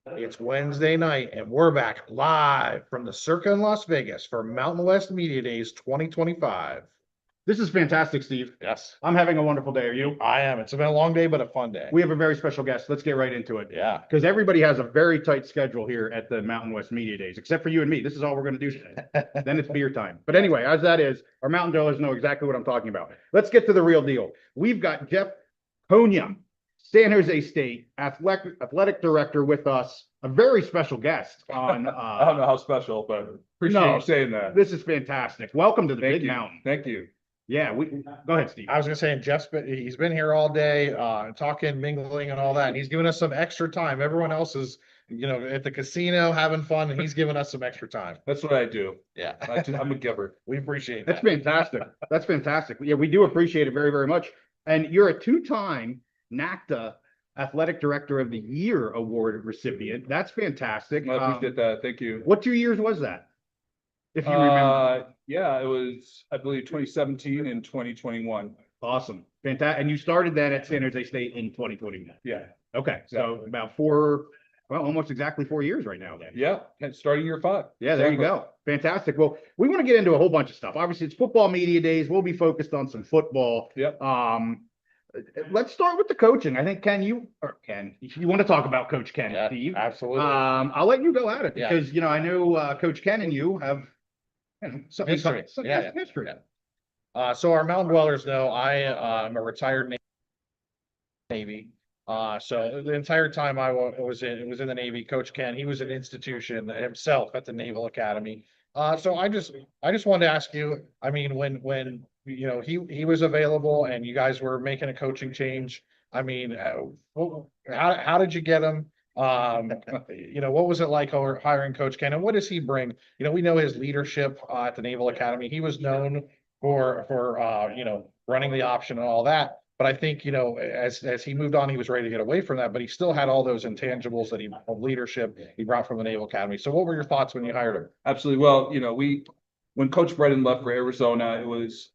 It's Wednesday night, and we're back live from the Circa in Las Vegas for Mountain West Media Days 2025. This is fantastic, Steve. Yes, I'm having a wonderful day. Are you? I am. It's been a long day, but a fun day. We have a very special guest. Let's get right into it. Yeah. Because everybody has a very tight schedule here at the Mountain West Media Days, except for you and me. This is all we're going to do today. Then it's beer time. But anyway, as that is, our Mountain Dwellers know exactly what I'm talking about. Let's get to the real deal. We've got Jeff Konya, San Jose State athletic director, with us. A very special guest on. I don't know how special, but appreciate you saying that. This is fantastic. Welcome to the Thank Big you. Mountain. Thank you. Yeah, go ahead, Steve. I was gonna say, he's been here all day, talking, mingling, and all that, and he's giving us some extra time. Everyone else is, at the casino having fun, and he's giving us some extra time. That's what I do. Yeah, I'm a giver. we appreciate That's that. fantastic. That's fantastic. Yeah, we do appreciate it very, very much. And you're a two-time NACTA Athletic Director of the Year award recipient. That's fantastic. I appreciate that. Thank you. What 2 years was that? If you remember. Yeah, it was, I believe, 2017 and 2021. Awesome. Fantastic. And you started that at San Jose State in 2021. Yeah. Okay. So Exactly. about almost exactly 4 years right now then. Yeah. Starting year 5. Yeah, there you go. Fantastic. Well, we want to get into a whole bunch of stuff. Obviously, it's football media days. We'll be focused on some football. Yep. Let's start with the coaching. I think Ken, you want to talk about Coach Ken, Yeah, Steve? absolutely. I'll let you go at it Yeah. because I know Coach Ken and you have some History. some Yeah. history. So our Mountain Dwellers know I'm a retired Navy. So the entire time was in the Navy, Coach Ken, he was an institution himself at the Naval Academy. So I just wanted to ask you, I mean, when he was available and you guys were making a coaching change, I mean, how did you get him? What was it like hiring Coach Ken, and what does he bring? We know his leadership at the Naval Academy. He was known for running the option and all that. But I think, as he moved on, he was ready to get away from that, but he still had all those intangibles of leadership he brought from the Naval Academy. So what were your thoughts when you hired him? Absolutely. Well, when Coach Bredin left for Arizona, it was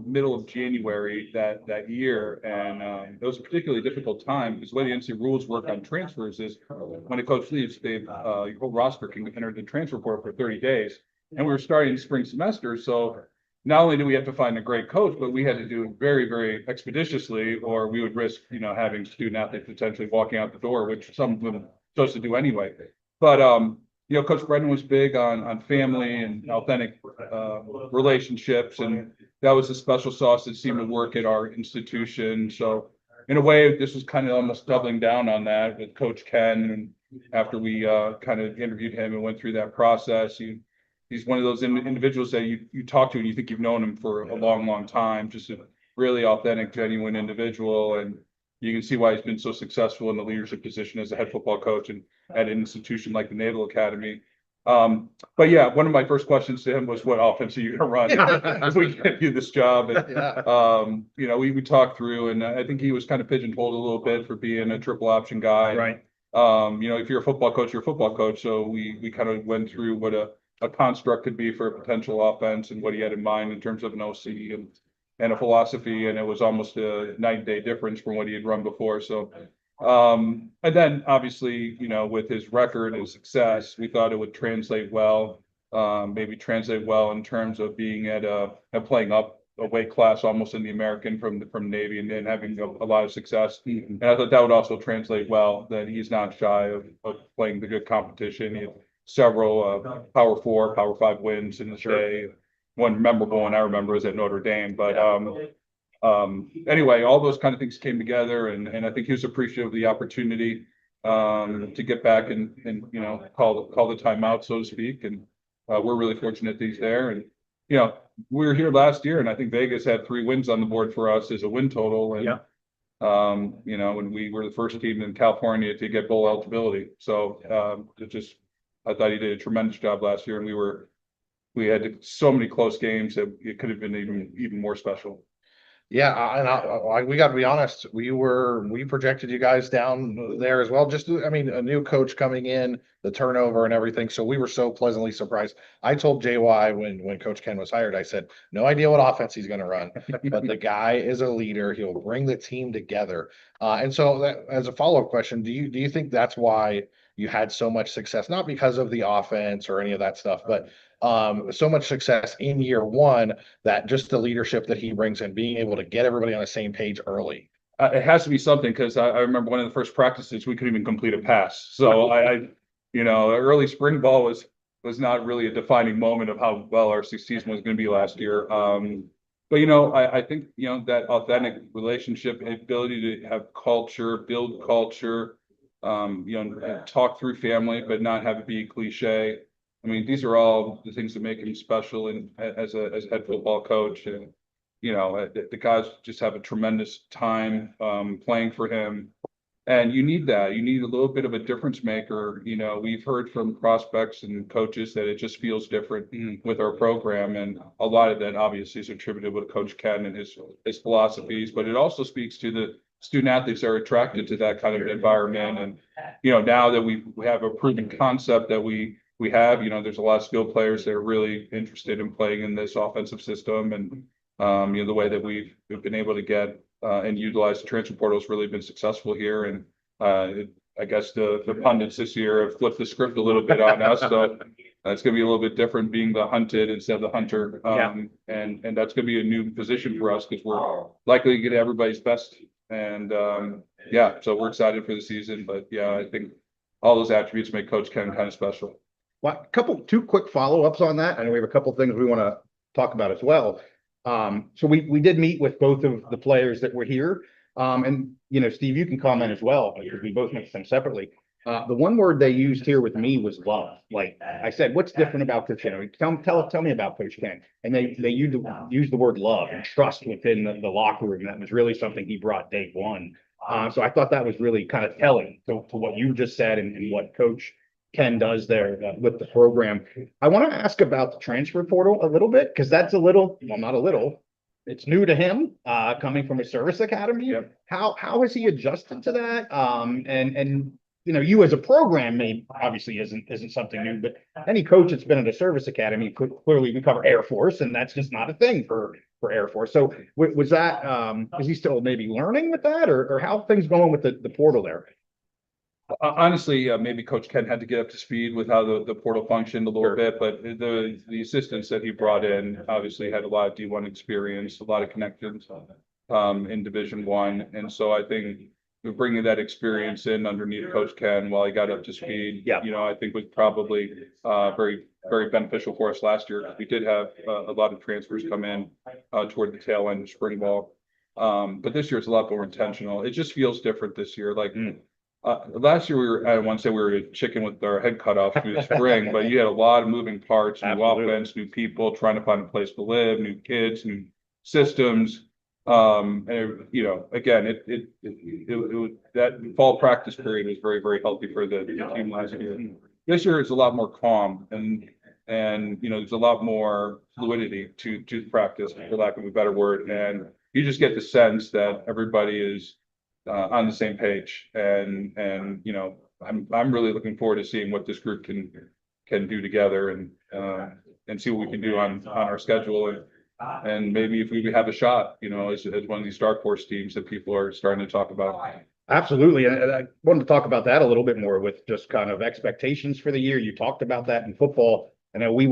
middle of January that year, and it was a particularly difficult time because the way the NCAA rules work on transfers is when a coach leaves, your whole roster can enter the transfer portal for 30 days, and we were starting spring semester, so not only do we have to find a great coach, but we had to do it very, very expeditiously, or we would risk, having student athletes potentially walking out the door, which some of them chose to do anyway. But Coach Brendan was big on family and authentic relationships, and that was a special sauce that seemed to work at our institution. So in a way, this was kind of almost doubling down on that with Coach Ken. And after we kind of interviewed him and went through that process, he's one of those individuals that you talk to and you think you've known him for a long, long time. Just a really authentic, genuine individual, and you can see why he's been so successful in the leadership position as a head football coach and at an institution like the Naval Academy. But yeah, one of my first questions to him was, "What offense are you going to run if we get you this job?" And we talked through, and I think he was kind of pigeonholed a little bit for being a triple option guy. Right. If you're a football coach, you're a football coach. So we kind of went through what a construct could be for a potential offense and what he had in mind in terms of an OC and a philosophy, and it was almost a night and day difference from what he had run before. So, and then obviously, with his record and success, we thought it would translate well, maybe translate well in terms of being at playing up a weight class almost in the American from Navy and then having a lot of success. And I thought that would also translate well, that he's not shy of playing the good competition. He had several Power 4, Power 5 wins in the day. One memorable one I remember was at Notre Dame. But anyway, all those kind of things came together, and I think he was appreciative of the opportunity to get back and call the timeout, so to speak. And we're really fortunate that he's there. And we were here last year, and I think Vegas had 3 wins on the board for us as a win total. And and we were the first team in California to get bowl eligibility. So I thought he did a tremendous job last year, and we had so many close games that it could have been even more special. Yeah, and we got to be honest. We projected you guys down there as well. A new coach coming in, the turnover and everything. So we were so pleasantly surprised. I told JY when Coach Ken was hired, I said, no idea what offense he's going to run, but the guy is a leader. He'll bring the team together. And so, as a follow-up question, do you think that's why you had so much success, not because of the offense or any of that stuff, but so much success in year one that just the leadership that he brings in, being able to get everybody on the same page early. It has to be something, because I remember one of the first practices, we couldn't even complete a pass. So early spring ball was not really a defining moment of how well our season was going to be last year. But I think that authentic relationship, ability to have culture, build culture, talk through family, but not have it be cliche. I mean, these are all the things that make him special and as a head football coach. And the guys just have a tremendous time playing for him. And you need that. You need a little bit of a difference maker. We've heard from prospects and coaches that it just feels different with our program. And a lot of that obviously is attributable to Coach Ken and his philosophies, but it also speaks to the student athletes that are attracted to that kind of environment. And, now that we have a proven concept that we have, there's a lot of skilled players that are really interested in playing in this offensive system. And, the way that we've been able to get and utilize the transfer portal has really been successful here. And I guess the pundits this year have flipped the script a little bit on us. So it's going to be a little bit different being the hunted instead of the hunter. And that's going to be a new position for us because we're likely to get everybody's best. And so we're excited for the season. But I think all those attributes make Coach Ken kind of special. Well, two quick follow-ups on that. I know we have a couple things we want to talk about as well. So we did meet with both of the players that were here. And Steve, you can comment as well, because we both met them separately. The one word they used here with me was love. Like I said, what's different about Coach Ken? Tell me about Coach Ken. And they used the word love and trust within the locker room. That was really something he brought day one. So I thought that was really kind of telling to what you just said and what Coach Ken does there with the program. I want to ask about the transfer portal a little bit, because that's not a little, it's new to him, coming from a service academy. Yep. How has he adjusted to that? And you as a program obviously isn't something new, but any coach that's been at a service academy could clearly cover Air Force, and that's just not a thing for Air Force. So was that is he still maybe learning with that, or how things going with the portal there? Honestly, maybe Coach Ken had to get up to speed with how the portal functioned a little bit, but the assistants that he brought in obviously had a lot of D1 experience, a lot of connections in Division I. And so I think bringing that experience in underneath Coach Ken while he got up to speed, I think was probably very, very beneficial for us last year. We did have a lot of transfers come in toward the tail end of spring ball. But this year it's a lot more intentional. It just feels different this year. Like, last year I want to say we were a chicken with our head cut off through the spring, but you had a lot of moving parts, new offense, new people trying to find a place to live, new kids, new systems. And again, that fall practice period was very, very healthy for the team last year. This year it's a lot more calm and there's a lot more fluidity to practice, for lack of a better word. And you just get the sense that everybody is on the same page, and I'm really looking forward to seeing what this group can do together and see what we can do on our schedule, and maybe if we have a shot, as one of these dark horse teams that people are starting to talk about. Absolutely. And I wanted to talk about that a little bit more with just kind of expectations for the year. You talked about that in football. I know we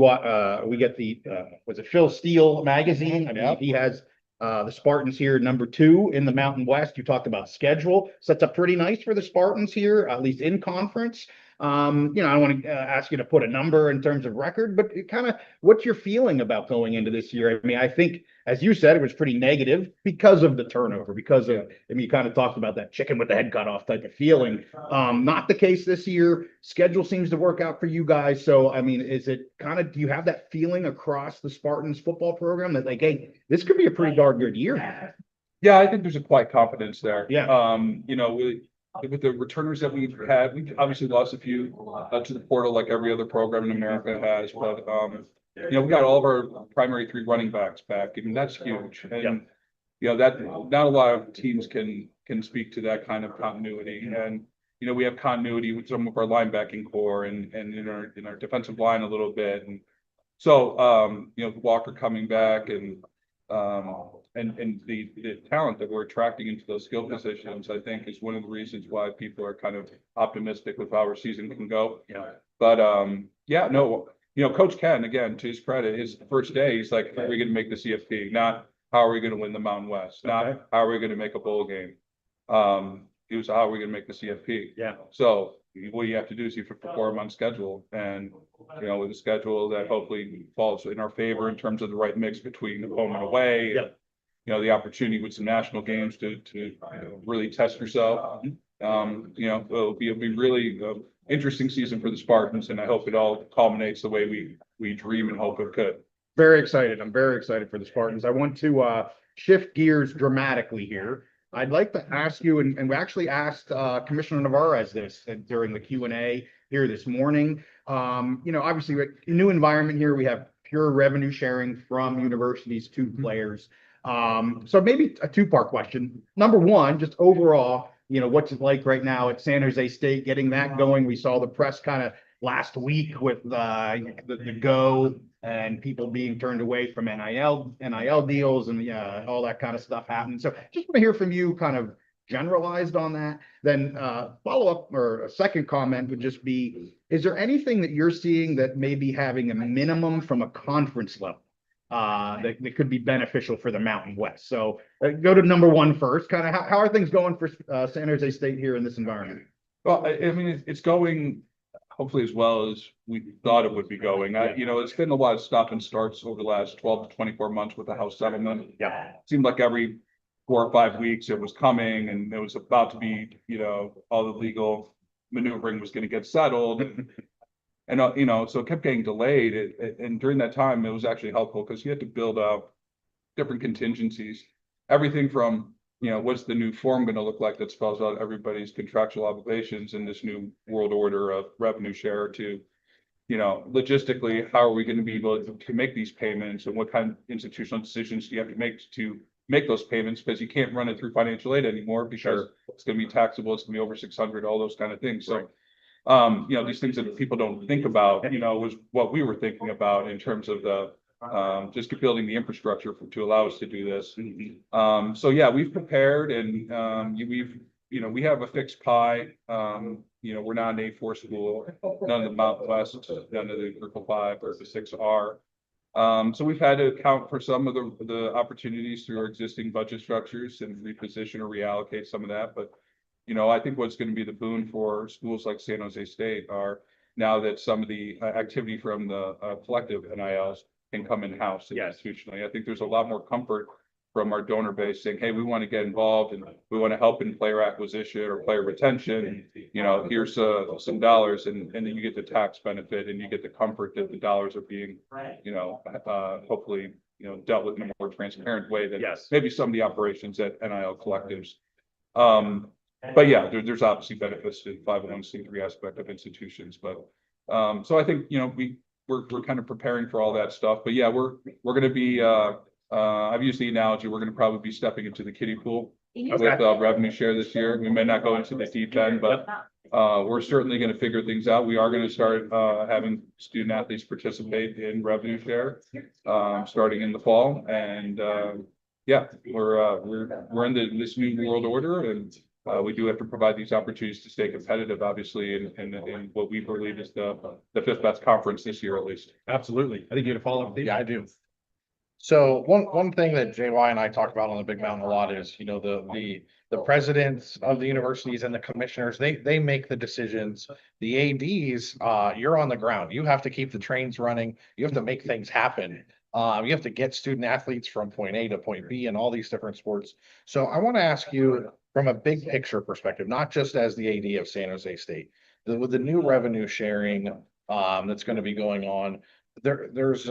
get the was it Phil Steele magazine? I mean, he has the Spartans here, #2 in the Mountain West. You talked about schedule. Sets up pretty nice for the Spartans here, at least in conference. I don't want to ask you to put a number in terms of record, but kind of what's your feeling about going into this year? I mean, I think, as you said, it was pretty negative because of the turnover, you kind of talked about that chicken with the head cut off type of feeling. Not the case this year. Schedule seems to work out for you guys. So, I mean, is it kind of, do you have that feeling across the Spartans football program that like, hey, this could be a pretty darn good year? Yeah, I think there's a quiet confidence there. Yeah. With the returners that we've had, we obviously lost a few to the portal like every other program in America has, but we got all of our primary 3 running backs back. I mean, that's huge. And that not a lot of teams can speak to that kind of continuity. And we have continuity with some of our linebacking core and in our defensive line a little bit. And so Walker coming back and and the talent that we're attracting into those skill positions, I think is one of the reasons why people are kind of optimistic with how our season can go. Yeah. But, yeah, no, Coach Ken, again, to his credit, his first day, he's like, how are we gonna make the CFP? Not how are we gonna win the Mountain West? Okay. Not how are we gonna make a bowl game? He was, how are we gonna make the CFP? Yeah. So what you have to do is you have to perform on schedule, and, with a schedule that hopefully falls in our favor in terms of the right mix between home and away. Yep. The opportunity with some national games to really test yourself. It'll be really interesting season for the Spartans, and I hope it all culminates the way we dream and hope it could. Very excited. I'm very excited for the Spartans. I want to shift gears dramatically here. I'd like to ask you, and we actually asked Commissioner Navarez this during the Q&A here this morning. Obviously, new environment here. We have pure revenue sharing from universities to players. So maybe a two-part question. Number one, just overall, what's it like right now at San Jose State, getting that going? We saw the press kind of last week with the go and people being turned away from NIL deals and all that kind of stuff happening. So just want to hear from you, kind of generalized on that. Then follow up, or a second comment would just be, is there anything that you're seeing that may be having a minimum from a conference level that could be beneficial for the Mountain West? So go to number one first. Kind of how are things going for San Jose State here in this environment? Well, I mean, it's going hopefully as well as we thought it would be going. It's been a lot of stop and starts over the last 12 to 24 months with the House settlement. Yeah. It seemed like every 4 or 5 weeks it was coming, and it was about to be, all the legal maneuvering was going to get settled. And, so it kept getting delayed. And during that time, it was actually helpful because you had to build out different contingencies, everything from, what's the new form going to look like that spells out everybody's contractual obligations in this new world order of revenue share to, logistically, how are we going to be able to make these payments, and what kind of institutional decisions do you have to make those payments, because you can't run it through financial aid anymore because it's going to be taxable, it's going to be over 600, all those kind of things. So, these things that people don't think about, was what we were thinking about in terms of the just building the infrastructure to allow us to do this. So yeah, we've prepared, and we have a fixed pie. We're not an A4 school, none of the Mountain West, none of the Group 5 or the 6 are. So we've had to account for some of the opportunities through our existing budget structures and reposition or reallocate some of that. But I think what's going to be the boon for schools like San Jose State are, now that some of the activity from the collective NILs can come in-house institutionally. I think there's a lot more comfort from our donor base saying, hey, we want to get involved and we want to help in player acquisition or player retention. Here's some dollars, and then you get the tax benefit, and you get the comfort that the dollars are being, hopefully, dealt with in a more transparent way than maybe some of the operations at NIL collectives. But yeah, there's obviously benefits to the 501c3 aspect of institutions. But so I think, we're kind of preparing for all that stuff. But yeah, we're going to be, I've used the analogy, we're going to probably be stepping into the kiddie pool with revenue share this year. We may not go into the deep end, but we're certainly going to figure things out. We are going to start having student athletes participate in revenue share starting in the fall. And yeah, we're in this new world order, and we do have to provide these opportunities to stay competitive, obviously, in what we believe is the fifth best conference this year, at least. Absolutely. I think you had a follow-up. Yeah, I do. So one thing that JY and I talk about on the Big Mountain a lot is, the presidents of the universities and the commissioners, they make the decisions. The ADs, you're on the ground. You have to keep the trains running. You have to make things happen. You have to get student athletes from point A to point B and all these different sports. So I want to ask you, from a big picture perspective, not just as the AD of San Jose State, with the new revenue sharing that's going to be going on, there's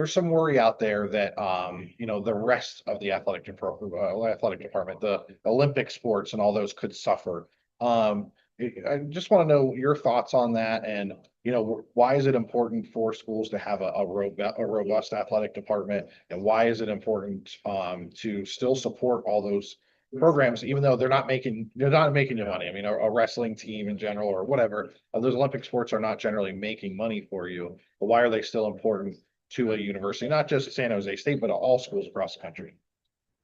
some worry out there that the rest of the athletic department, the Olympic sports and all those could suffer. I just want to know your thoughts on that, and why is it important for schools to have a robust athletic department, and why is it important to still support all those programs, even though they're not making you money? I mean, a wrestling team in general, or whatever, those Olympic sports are not generally making money for you, but why are they still important to a university, not just San Jose State, but all schools across the country.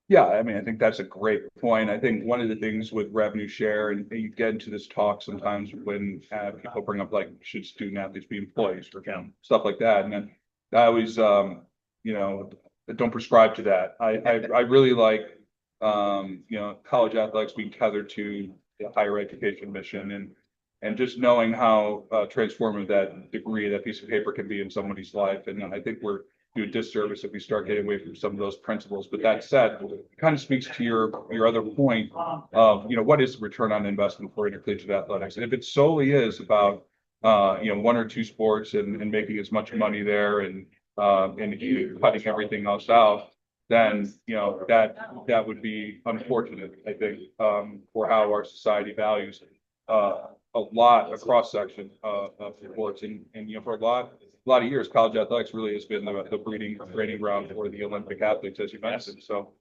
Yeah, I mean, I think that's a great point. I think one of the things with revenue share, and you get into this talk sometimes when people bring up like, should student athletes be employees or stuff like that, and then I always, you know, don't prescribe to that. I really like, you know, college athletics being tethered to the higher education mission, and just knowing how transformative that degree, that piece of paper can be in somebody's life. And I think we're do a disservice if we start getting away from some of those principles. But that said, it kind of speaks to your other point of, you know, what is the return on investment for intercollegiate athletics? And if it solely is about, you know, one or two sports and making as much money there and cutting everything else out, then, you know, that would be unfortunate, I think, for how our society values a lot, a cross section of sports. And, you know, for a lot of years, college athletics really has been the breeding training ground for the Olympic athletes, as you mentioned. So,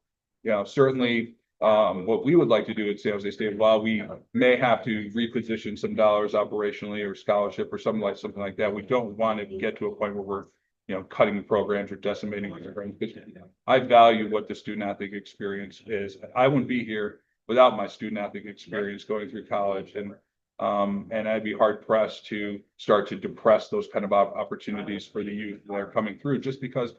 you know, certainly what we would like to do at San Jose State, while we may have to reposition some dollars operationally or scholarship or something like that, we don't want to get to a point where we're, you know, cutting programs or decimating programs. I value what the student athlete experience is. I wouldn't be here without my student athlete experience going through college, and I'd be hard pressed to start to depress those kind of opportunities for the youth that are coming through, just because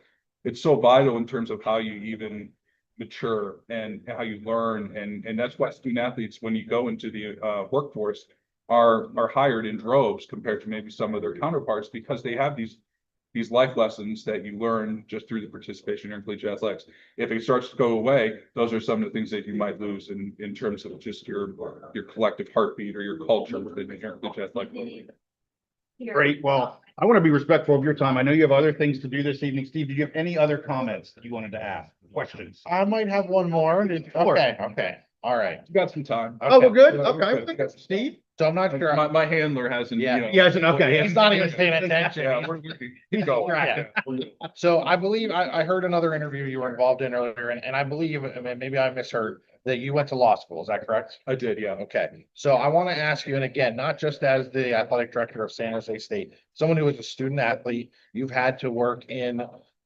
it's so vital in terms of how you even mature and how you learn. And that's why student athletes, when you go into the workforce, are hired in droves compared to maybe some of their counterparts, because they have these life lessons that you learn just through the participation in intercollegiate athletics. If it starts to go away, those are some of the things that you might lose in terms of just your collective heartbeat or your culture within the intercollegiate athletics. Great. Well, I want to be respectful of your time. I know you have other things to do this evening. Steve, did you have any other comments that you wanted to ask? Questions? I might have one more. Okay. All right. You got some time. Oh, we're good? Okay. Okay. Steve? So I'm not sure. My handler hasn't, you Yeah. know. Yes, okay. He's not even paying attention. Yeah, keep going. Yeah. So I believe I heard another interview you were involved in earlier, and I believe, I mean, maybe I misheard, that you went to law school. Is that correct? I did, yeah. Okay. So I want to ask you, and again, not just as the athletic director of San Jose State, someone who is a student athlete, you've had to work in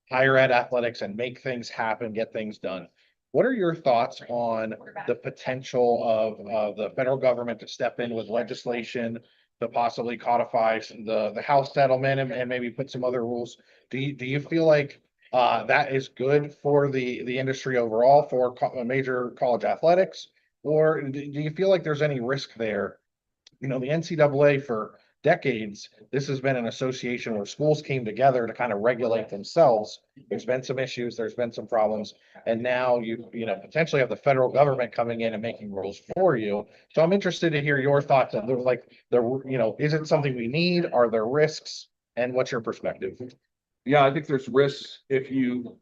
higher ed athletics and make things happen, get things done. What are your thoughts on the potential of the federal government to step in with legislation to possibly codify the House settlement and maybe put some other rules? Do you feel like that is good for the industry overall, for major college athletics? Or do you feel like there's any risk there? You know, the NCAA for decades, this has been an association where schools came together to kind of regulate themselves. There's been some issues, there's been some problems, and now you know, potentially have the federal government coming in and making rules for you. So I'm interested to hear your thoughts on you know, is it something we need? Are there risks? And what's your perspective? Yeah, I think there's risks if you.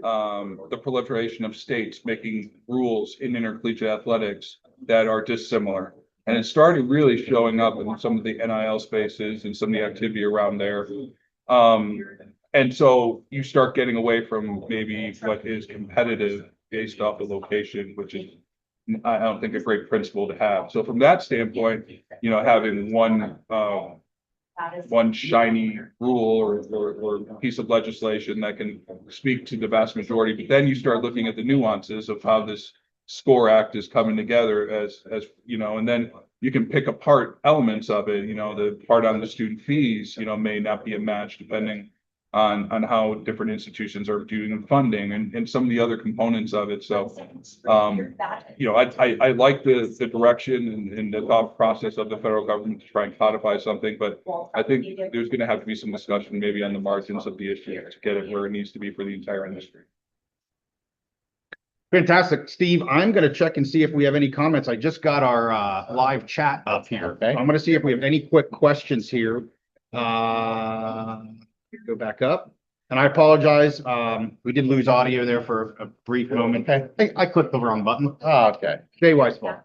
The proliferation of states making rules in intercollegiate athletics that are dissimilar. And it started really showing up in some of the NIL spaces and some of the activity around there. And so you start getting away from maybe what is competitive based off the location, which is, I don't think, a great principle to have. So from that standpoint, you know, having one shiny rule or piece of legislation that can speak to the vast majority, but then you start looking at the nuances of how this SCORE Act is coming together, as you know, and then you can pick apart elements of it. You know, the part on the student fees, you know, may not be a match depending on how different institutions are doing funding and some of the other components of it. So, you know, I like the direction and the thought process of the federal government to try and codify something, but I think there's going to have to be some discussion maybe on the margins of the issue to get it where it needs to be for the entire industry. Fantastic. Steve, I'm going to check and see if we have any comments. I just got our live chat up here. Okay. I'm going to see if we have any quick questions here. Go back up. And I apologize. We did lose audio there for a brief moment. Okay. Hey, I clicked the wrong button. Oh, okay. Jay Weisfall.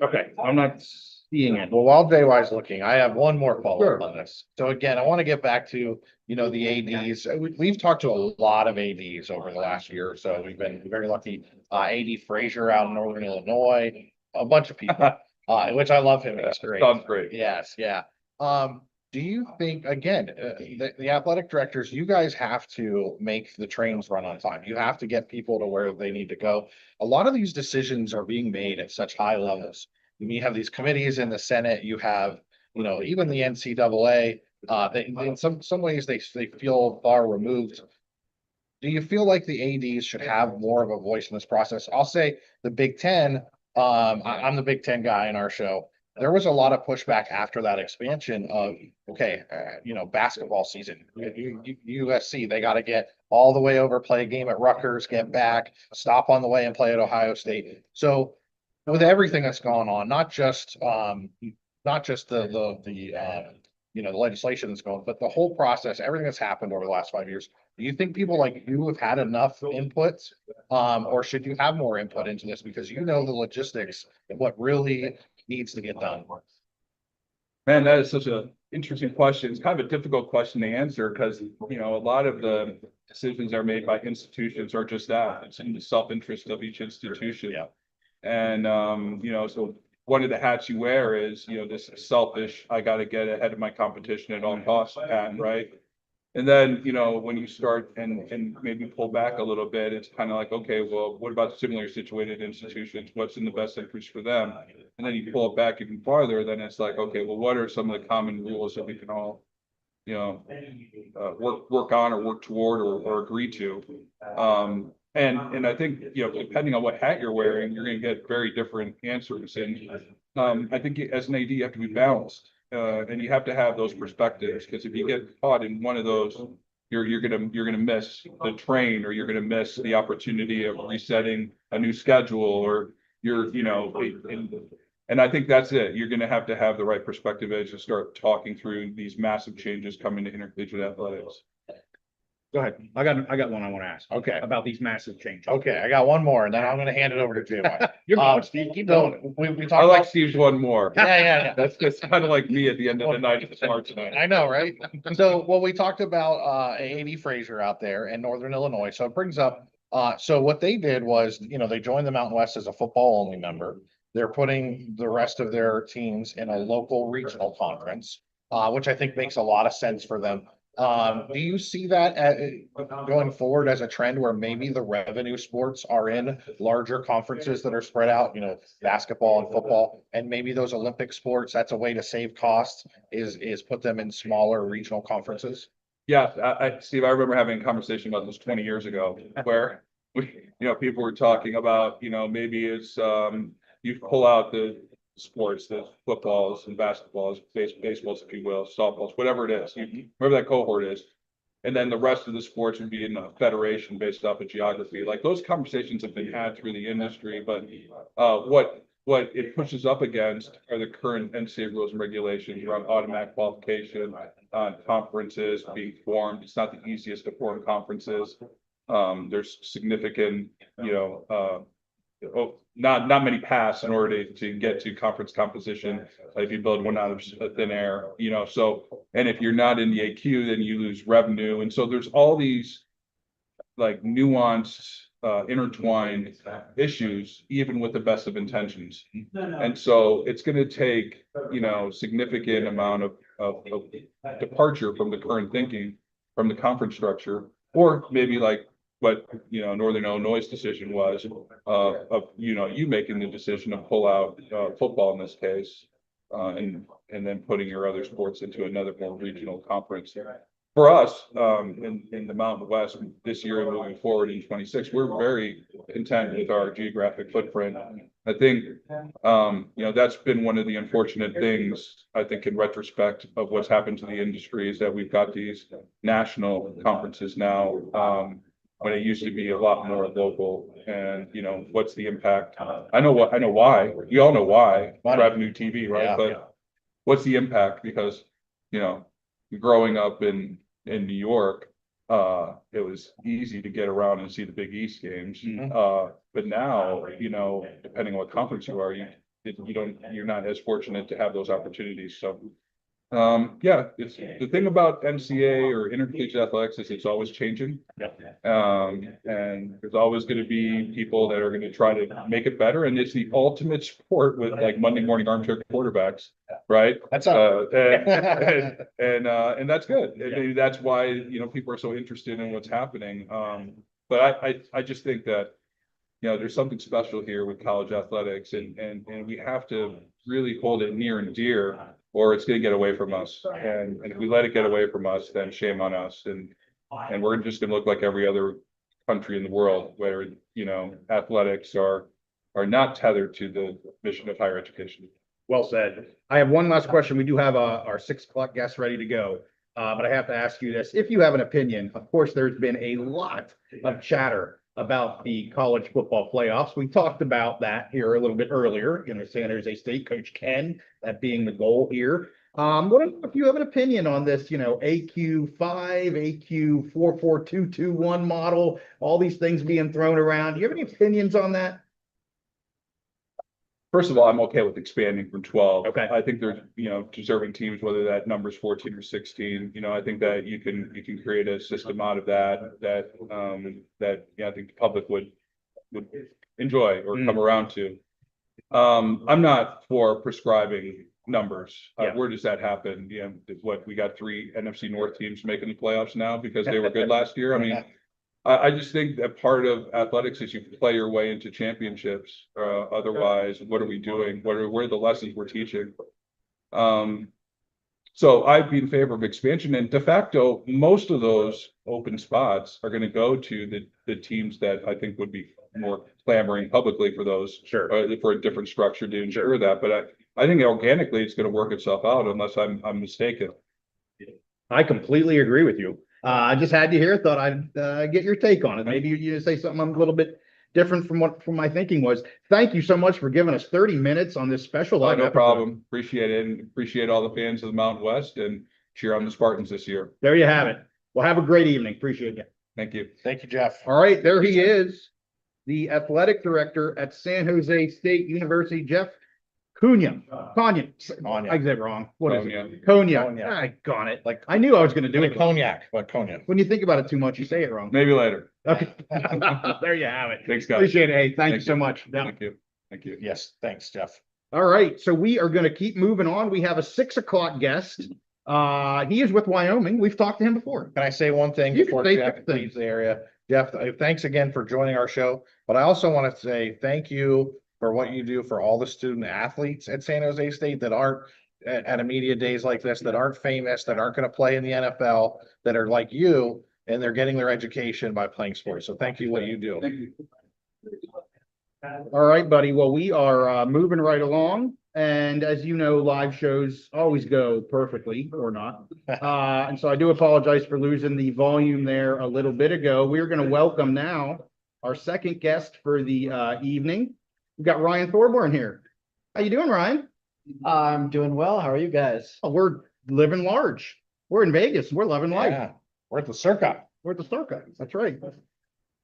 Okay, I'm not seeing it. Well, while JY's looking, I have one more follow-up Sure. on this. So again, I want to get back to, the ADs. We've talked to a lot of ADs over the last year or so. We've been very lucky. AD Frazier out in Northern Illinois, a bunch of people, which I love him. He's great. Sounds great. Yes, yeah. Do you think, again, the athletic directors, you guys have to make the trains run on time. You have to get people to where they need to go. A lot of these decisions are being made at such high levels. You have these committees in the Senate, you have, even the NCAA, in some ways, they feel far removed. Do you feel like the ADs should have more of a voice in this process? I'll say the Big Ten, I'm the Big Ten guy in our show. There was a lot of pushback after that expansion of, okay, basketball season, USC, they got to get all the way over, play a game at Rutgers, get back, stop on the way and play at Ohio State. So with everything that's gone on, not just the legislation that's going, but the whole process, everything that's happened over the last 5 years, do you think people like you have had enough input? Or should you have more input into this? Because the logistics and what really needs to get done. Man, that is such an interesting question. It's kind of a difficult question to answer because, a lot of the decisions are made by institutions or just that. It's in the self-interest of each institution. Yeah. And, so one of the hats you wear is, this selfish, I got to get ahead of my competition at all costs hat, right? And then, when you start and maybe pull back a little bit, it's kind of like, okay, well, what about similarly situated institutions? What's in the best interest for them? And then you pull it back even farther, then it's like, okay, well, what are some of the common rules that we can all, work on or work toward or agree to? And I think, depending on what hat you're wearing, you're going to get very different answers. And I think as an AD, you have to be balanced. And you have to have those perspectives, because if you get caught in one of those, you're gonna miss the train, or you're gonna miss the opportunity of resetting a new schedule, or and I think that's it. You're gonna have to have the right perspective as you start talking through these massive changes coming to intercollegiate athletics. Go ahead. I got one I want to ask. Okay. About these massive changes. Okay, I got one more, and then I'm gonna hand it over to JY. You're going, Steve. Keep going. We I talked like about, Steve's one more. yeah. That's kind of like me at the end of the night at the bar tonight. I know, right? So, well, we talked about AD Frazier out there in Northern Illinois. So it brings up, so what they did was, they joined the Mountain West as a football only member. They're putting the rest of their teams in a local regional conference, which I think makes a lot of sense for them. Do you see that going forward as a trend where maybe the revenue sports are in larger conferences that are spread out, basketball and football, and maybe those Olympic sports, that's a way to save costs, is put them in smaller regional conferences? Yeah, Steve, I remember having a conversation about this 20 years ago, where people were talking about, maybe it's you pull out the sports, the footballs and basketballs, baseballs, if you will, softballs, whatever it is, whatever that cohort is. And then the rest of the sports would be in a federation based off of geography. Like, those conversations have been had through the industry, but what it pushes up against are the current NCAA rules and regulations around automatic qualification, conferences being formed. It's not the easiest to form conferences. There's significant, not many paths in order to get to conference composition. If you build one out of thin air, and if you're not in the AQ, then you lose revenue. And so there's all these like nuanced, intertwined issues, even with the best of intentions. And so it's going to take, significant amount of departure from the current thinking, from the conference structure, or maybe like what Northern Illinois' decision was, of you making the decision to pull out football in this case, and then putting your other sports into another more regional conference. For us, in the Mountain West this year and moving forward in 26, we're very content with our geographic footprint. I think that's been one of the unfortunate things, I think, in retrospect, of what's happened to the industry, is that we've got these national conferences now, when it used to be a lot more local. And what's the impact? I know why. You all know why. Revenue TV, right? Yeah, but what's the impact? Because growing up in New York, it was easy to get around and see the Big East games. Mhm. But now, depending on what conference you are, you're not as fortunate to have those opportunities. So, yeah, it's the thing about NCAA or intercollegiate athletics is it's always changing. And there's always going to be people that are going to try to make it better. And it's the ultimate sport with like Monday morning armchair quarterbacks, right? That's up. And that's good. And maybe that's why, people are so interested in what's happening. But I just think that, there's something special here with college athletics and we have to really hold it near and dear or it's going to get away from us. And if we let it get away from us, then shame on us. And we're just going to look like every other country in the world where, athletics are not tethered to the mission of higher education. Well said. I have one last question. We do have our 6 o'clock guests ready to go. But I have to ask you this. If you have an opinion, of course, there's been a lot of chatter about the college football playoffs. We talked about that here a little bit earlier, San Jose State, Coach Ken, that being the goal here. What if you have an opinion on this, AQ5, AQ 44221 model, all these things being thrown around? Do you have any opinions on that? First of all, I'm okay with expanding from 12. Okay. I think there's, deserving teams, whether that number's 14 or 16. I think that you can create a system out of that I think the public would enjoy or come around to. I'm not for prescribing numbers. Where does that happen? We got 3 NFC North teams making the playoffs now because they were good last year. I mean, I just think that part of athletics is you play your way into championships. Otherwise, what are we doing? What are the lessons we're teaching? So I'd be in favor of expansion, and de facto, most of those open spots are going to go to the teams that I think would be more clamoring publicly for those. Sure. For a different structure to ensure that. But I think organically it's going to work itself out unless I'm mistaken. I completely agree with you. I just had you here, thought I'd get your take on it. Maybe you say something a little bit different from what my thinking was. Thank you so much for giving us 30 minutes on this special live No episode. problem. Appreciate it, and appreciate all the fans of the Mountain West and cheer on the Spartans this year. There you have it. Well, have a great evening. Appreciate it. Thank you. Thank you, Jeff. All right, there he is, the athletic director at San Jose State University, Jeff Konya. Konya. I said it wrong. What is Konya. it? Konya. Konya. I got it. I knew I was going to do Like it. cognac, but Konya. When you think about it too much, you say it wrong. Maybe later. Okay. There you have it. Thanks, guys. Appreciate it. Hey, thank you so you. much. Yeah. Thank you. Thank you. Yes, thanks, Jeff. All right, so we are going to keep moving on. We have a 6 o'clock guest. He is with Wyoming. We've talked to him before. Can I say one thing You can before say Jeff everything. leaves the area? Jeff, thanks again for joining our show, but I also want to say thank you for what you do for all the student athletes at San Jose State that aren't at a media days like this, that aren't famous, that aren't going to play in the NFL, that are like you, and they're getting their education by playing sports. So thank you what you do. Thank you. All right, buddy. Well, we are moving right along. And as you know, live shows always go perfectly or not. And so I do apologize for losing the volume there a little bit ago. We're going to welcome now our second guest for the evening. We've got Ryan Thorburn here. How you doing, Ryan? I'm doing well. How are you guys? Oh, we're living large. We're in Vegas. We're loving life. Yeah, we're at the Circa. We're at the Circa. That's right.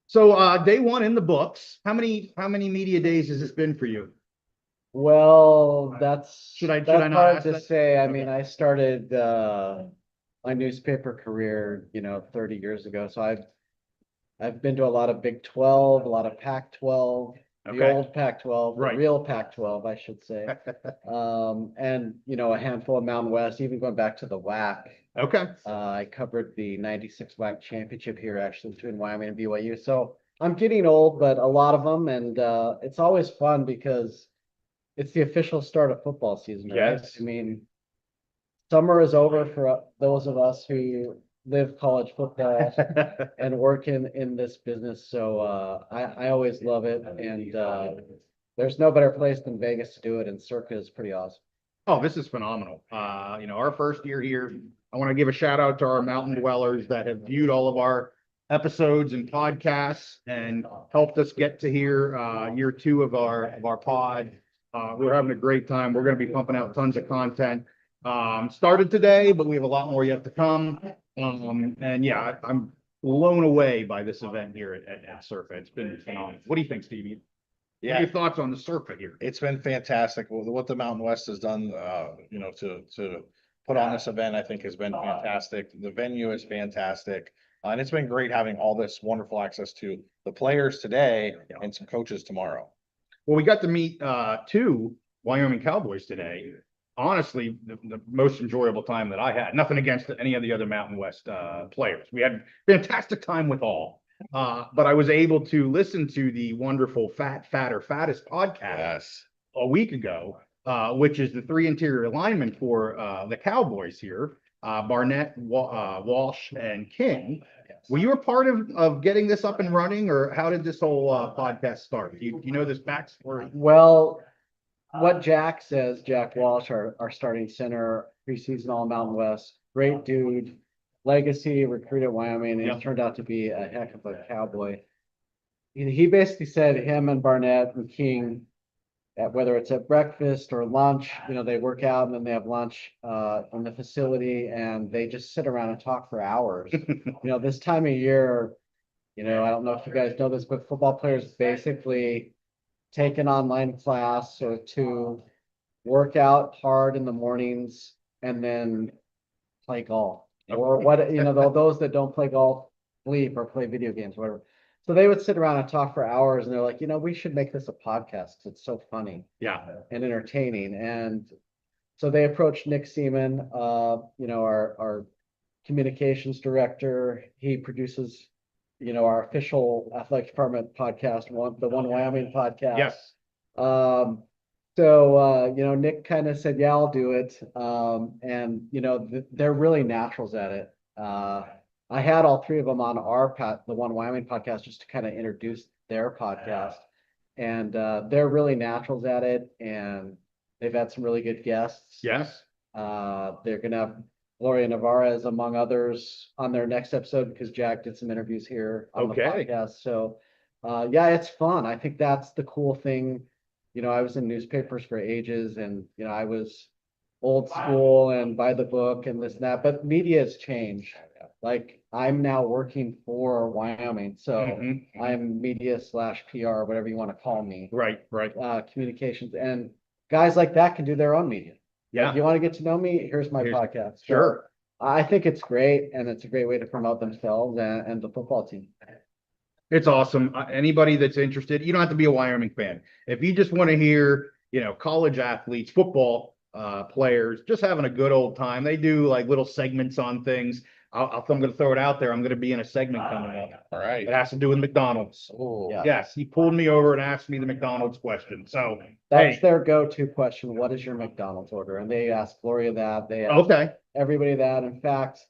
So day one in the books. How many media days has this been for you? Well, that's Should I that's not hard ask to that? say. I Okay. mean, I started my newspaper career, 30 years ago. So I've been to a lot of Big 12, a lot of Pac-12, the Okay. old Pac-12, Right. the real Pac-12, I should say. And a handful of Mountain West, even going back to the WAC. Okay. I covered the 96 WAC championship here actually between Wyoming and BYU. So I'm getting old, but a lot of them. And it's always fun because it's the official start of football season, right? Yes. I mean, summer is over for those of us who live college football and work in this business. So I always love it. And there's no better place than Vegas to do it. And Circa is pretty awesome. Oh, this is phenomenal. Our first year here, I want to give a shout out to our mountain dwellers that have viewed all of our episodes and podcasts and helped us get to here, year 2 of our pod. We're having a great time. We're going to be pumping out tons of content. Started today, but we have a lot more yet to come. And yeah, I'm blown away by this event here at Surfa. It's been phenomenal. What do you think, Stevie? What are Yeah, your thoughts on the Surfa here? it's been fantastic. What the Mountain West has done, to put on this event, I think has been fantastic. The venue is fantastic. And it's been great having all this wonderful access to the players today and some coaches tomorrow. Well, we got to meet two Wyoming Cowboys today. Honestly, the most enjoyable time that I had. Nothing against any of the other Mountain West players. We had fantastic time with all. But I was able to listen to the wonderful Fattest podcast a week ago, which is the three interior linemen for the Cowboys here, Barnett, Walsh, and King. Were you a part of getting this up and running, or how did this whole podcast start? Do you know this backstory? Well, what Jack says, Jack Walsh, our starting center, preseason All Mountain West, great dude, legacy, recruit at Wyoming, and Yep. he turned out to be a heck of a Cowboy. He basically said him and Barnett and King, whether it's at breakfast or lunch, they work out and then they have lunch in the facility and they just sit around and talk for hours. This time of year, I don't know if you guys know this, but football players basically take an online class or two, work out hard in the mornings, and then play golf. Or what, those that don't play golf, sleep or play video games, whatever. So they would sit around and talk for hours and they're like, we should make this a podcast. It's so funny Yeah. and entertaining. And so they approached Nick Seaman, our communications director. He produces, our official athletic department podcast, the One Wyoming podcast. Yes. Nick kind of said, yeah, I'll do it. They're really naturals at it. I had all three of them on the One Wyoming podcast just to kind of introduce their podcast. And they're really naturals at it. And they've had some really good guests. Yes. They're going to have Gloria Navarez, among others, on their next episode because Jack did some interviews here on the podcast. So, it's fun. I think that's the cool thing. I was in newspapers for ages and, I was old school and by the book and this and that, but media has changed. Like I'm now working for Wyoming. So I'm media/PR, whatever you want to call me. Right. Communications, and guys like that can do their own media. Yeah. If you want to get to know me, here's my podcast. So Sure. I think it's great, and it's a great way to promote themselves and the football team. It's awesome. Anybody that's interested, you don't have to be a Wyoming fan. If you just want to hear, college athletes, football players, just having a good old time. They do like little segments on things. I'm going to throw it out there. I'm going to be in a segment coming up. All right. It has to do with McDonald's. Oh, Yeah. Yes, he pulled me over and asked me the McDonald's question. So, That's hey, their go-to question. What is your McDonald's order? And they ask Gloria that. They ask okay. everybody that. In fact,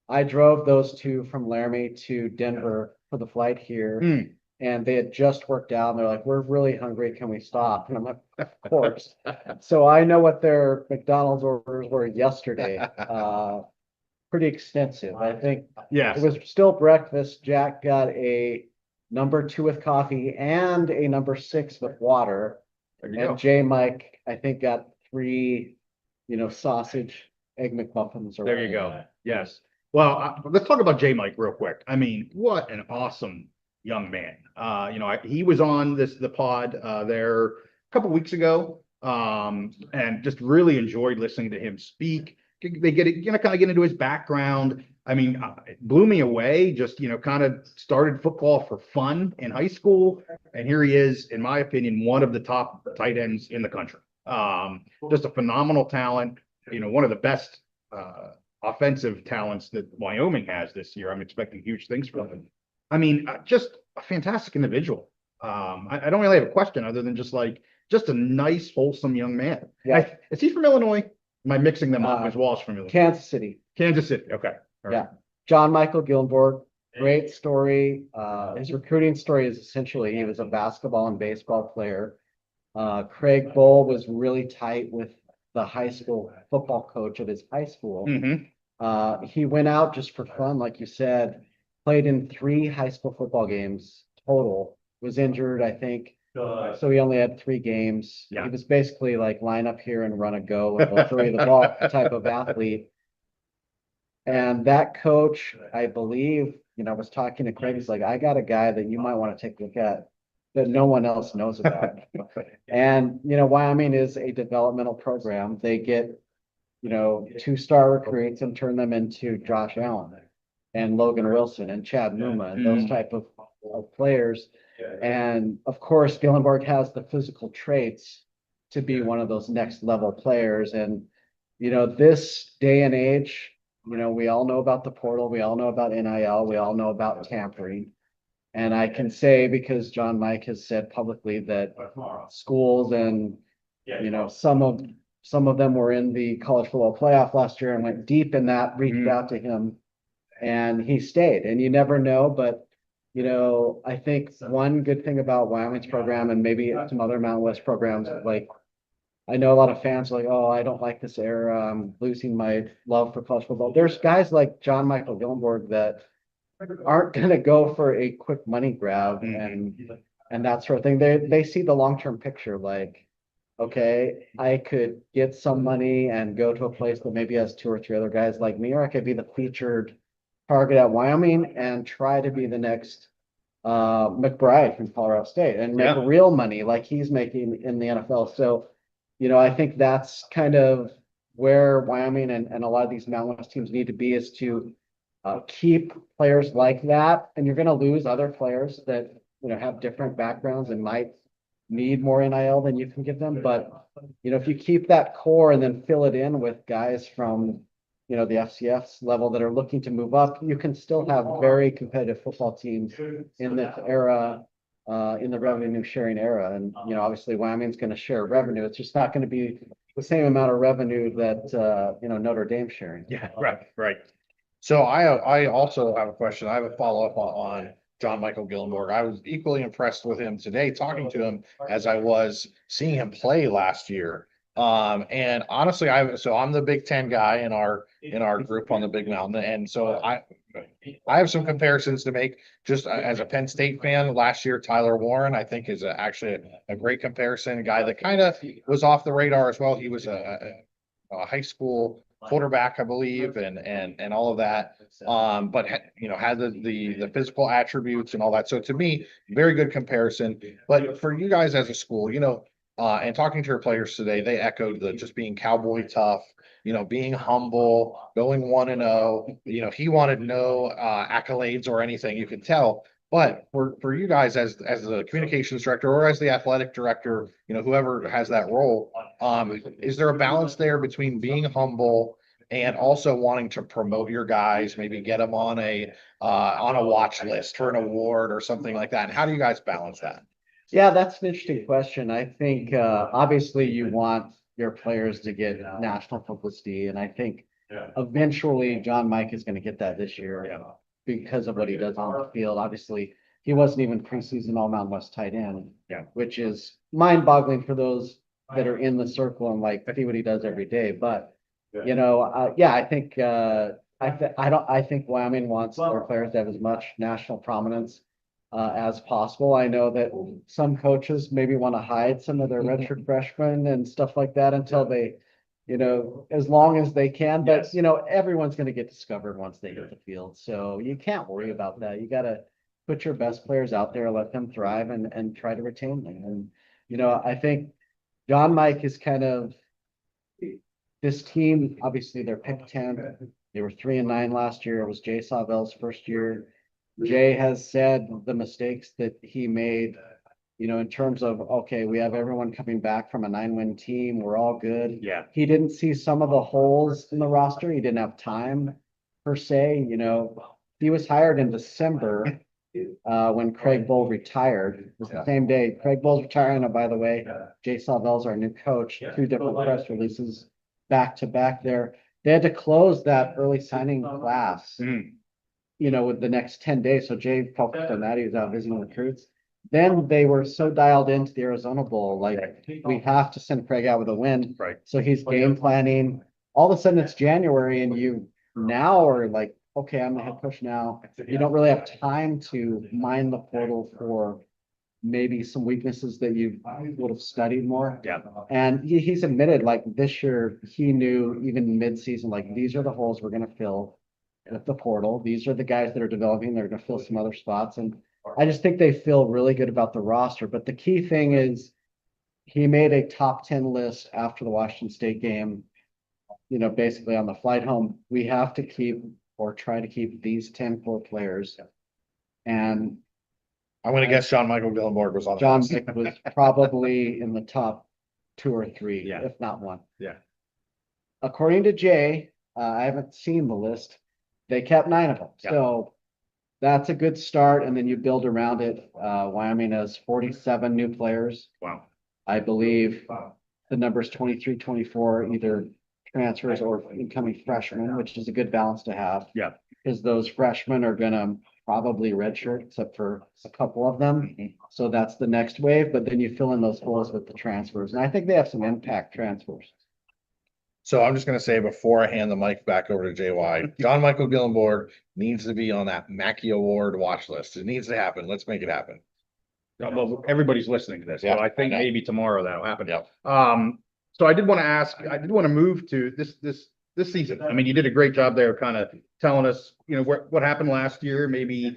I drove those two from Laramie to Denver for the flight here. And they had just worked out and they're like, we're really hungry. Can we stop? And I'm like, of course. So I know what their McDonald's orders were yesterday. Pretty extensive. I think Yes. it was still breakfast. Jack got a number 2 with coffee and a number 6 with water. There you And go. J Mike, I think, got 3, sausage, egg McMuffins. Or There you whatever. go. Yes. Well, let's talk about J Mike real quick. I mean, what an awesome young man. He was on the pod there a couple weeks ago, and just really enjoyed listening to him speak. They get it, kind of get into his background. I mean, it blew me away. Just kind of started football for fun in high school, and here he is, in my opinion, one of the top tight ends in the country. Just a phenomenal talent. One of the best offensive talents that Wyoming has this year. I'm expecting huge things from him. I mean, just a fantastic individual. I don't really have a question other than just a nice, wholesome young man. Yeah. Is he from Illinois? Am I mixing them up? Is Walsh from Illinois? Kansas City. Kansas City. Okay. All right. Yeah. John Michael Gillenborg, great story. His recruiting story is essentially he was a basketball and baseball player. Craig Bull was really tight with the high school football coach at his high school. He went out just for fun, like you said, played in 3 high school football games total, was injured, I think. So he only had 3 games. Yeah. He was basically like line up here and run a go and we'll throw you the ball type of athlete. And that coach, I believe, I was talking to Craig, he's like, I got a guy that you might want to take a look at that no one else knows about. And, Wyoming is a developmental program. They get, 2-star recruits and turn them into Josh Allen and Logan Wilson and Chad Muma and those type of players. And of course, Gillenborg has the physical traits to be one of those next level players. And, this day and age, we all know about the portal, we all know about NIL, we all know about tampering. And I can say, because John Mike has said publicly that schools and, some of them were in the college football playoff last year and went deep in that, reached out to him, and he stayed. And you never know, but I think one good thing about Wyoming's program and maybe some other Mountain West programs, like I know a lot of fans are like, oh, I don't like this era. I'm losing my love for college football. There's guys like John Michael Gillenborg that aren't going to go for a quick money grab and that sort of thing. They see the long-term picture, like, okay, I could get some money and go to a place that maybe has 2 or 3 other guys like me, or I could be the featured target at Wyoming and try to be the next McBride from Colorado State and make real money like he's making in the NFL. So, I think that's kind of where Wyoming and a lot of these Mountain West teams need to be, is to keep players like that. And you're going to lose other players that, have different backgrounds and might need more NIL than you can give them. But, if you keep that core and then fill it in with guys from, the FCS level that are looking to move up, you can still have very competitive football teams in this era, in the revenue sharing era. And, obviously Wyoming's going to share revenue. It's just not going to be the same amount of revenue that, Notre Dame's sharing. Yeah, right. So I also have a question. I have a follow-up on John Michael Gillenborg. I was equally impressed with him today, talking to him as I was seeing him play last year. And honestly, I'm the Big Ten guy in our group on the Big Mountain, and so I have some comparisons to make. Just as a Penn State fan, last year Tyler Warren I think is actually a great comparison. A guy that kind of was off the radar as well. He was a high school quarterback, I believe, and all of that. But had the physical attributes and all that. So to me, very good comparison. But for you guys as a school, and talking to your players today, they echoed the just being cowboy tough, being humble, going 1-0. He wanted no accolades or anything, you could tell. But for you guys as the communications director or as the athletic director, whoever has that role, is there a balance there between being humble and also wanting to promote your guys, maybe get them on a watch list for an award or something like that? And how do you guys balance that? Yeah, that's an interesting question. I think obviously you want your players to get national publicity, and I think eventually John Mike is going to get that this year because of what he does on the field. Obviously, he wasn't even preseason All Mountain West tight end, which is mind-boggling for those that are in the circle and like see what he does every day. But I think I think Wyoming wants their players to have as much national prominence as possible. I know that some coaches maybe want to hide some of their redshirt freshmen and stuff like that until they, as long as they can, but everyone's going to get discovered once they hit the field. So you can't worry about that. You got to put your best players out there, let them thrive and try to retain them. And, I think John Mike is kind of this team. Obviously they're picked 10. They were 3-9 last year. It was Jay Sawvell's first year. Jay has said the mistakes that he made, in terms of, okay, we have everyone coming back from a 9-win team. We're all good. Yeah. He didn't see some of the holes in the roster. He didn't have time per se. He was hired in December when Craig Bull retired. It was the same day. Craig Bull's retiring. And by the way, Jay Sawvell's our new coach. 2 different press releases back to back there. They had to close that early signing class. With the next 10 days. So Jay focused on that. He was out visiting recruits. Then they were so dialed into the Arizona Bowl, like we have to send Craig out with a win. Right. So he's game planning. All of a sudden it's January and you now are like, okay, I'm the head coach now. You don't really have time to mine the portal for maybe some weaknesses that you would have studied more. Yeah. And he's admitted like this year, he knew even mid-season, like these are the holes we're going to fill. with the portal. These are the guys that are developing. They're gonna fill some other spots, and I just think they feel really good about the roster. But the key thing is he made a top 10 list after the Washington State game. You know, basically on the flight home, we have to keep or try to keep these 10 core players. And I'm gonna guess John Michael Gillenborg was on. that John list. Mick was probably in the top 2 or 3, Yeah. if not 1. Yeah. According to Jay, I haven't seen the list. They kept 9 of them. Yeah. So that's a good start. And then you build around it. Wyoming has 47 new players. Wow. I believe the numbers 23, 24, either transfers or incoming freshmen, which is a good balance to have. Yeah. Because those freshmen are gonna probably redshirt, except for a couple of them. So that's the next wave, but then you fill in those holes with the transfers. And I think they have some impact transfers. So I'm just gonna say before I hand the mic back over to JY, John Michael Gillenborg needs to be on that Mackey Award watch list. It needs to happen. Let's make it happen. Well, everybody's listening to this, so Yeah. I think Yeah. maybe tomorrow that'll happen. Yeah. So I did want to ask, I did want to move to this season. I mean, you did a great job there, kind of telling us, you know, what happened last year, maybe,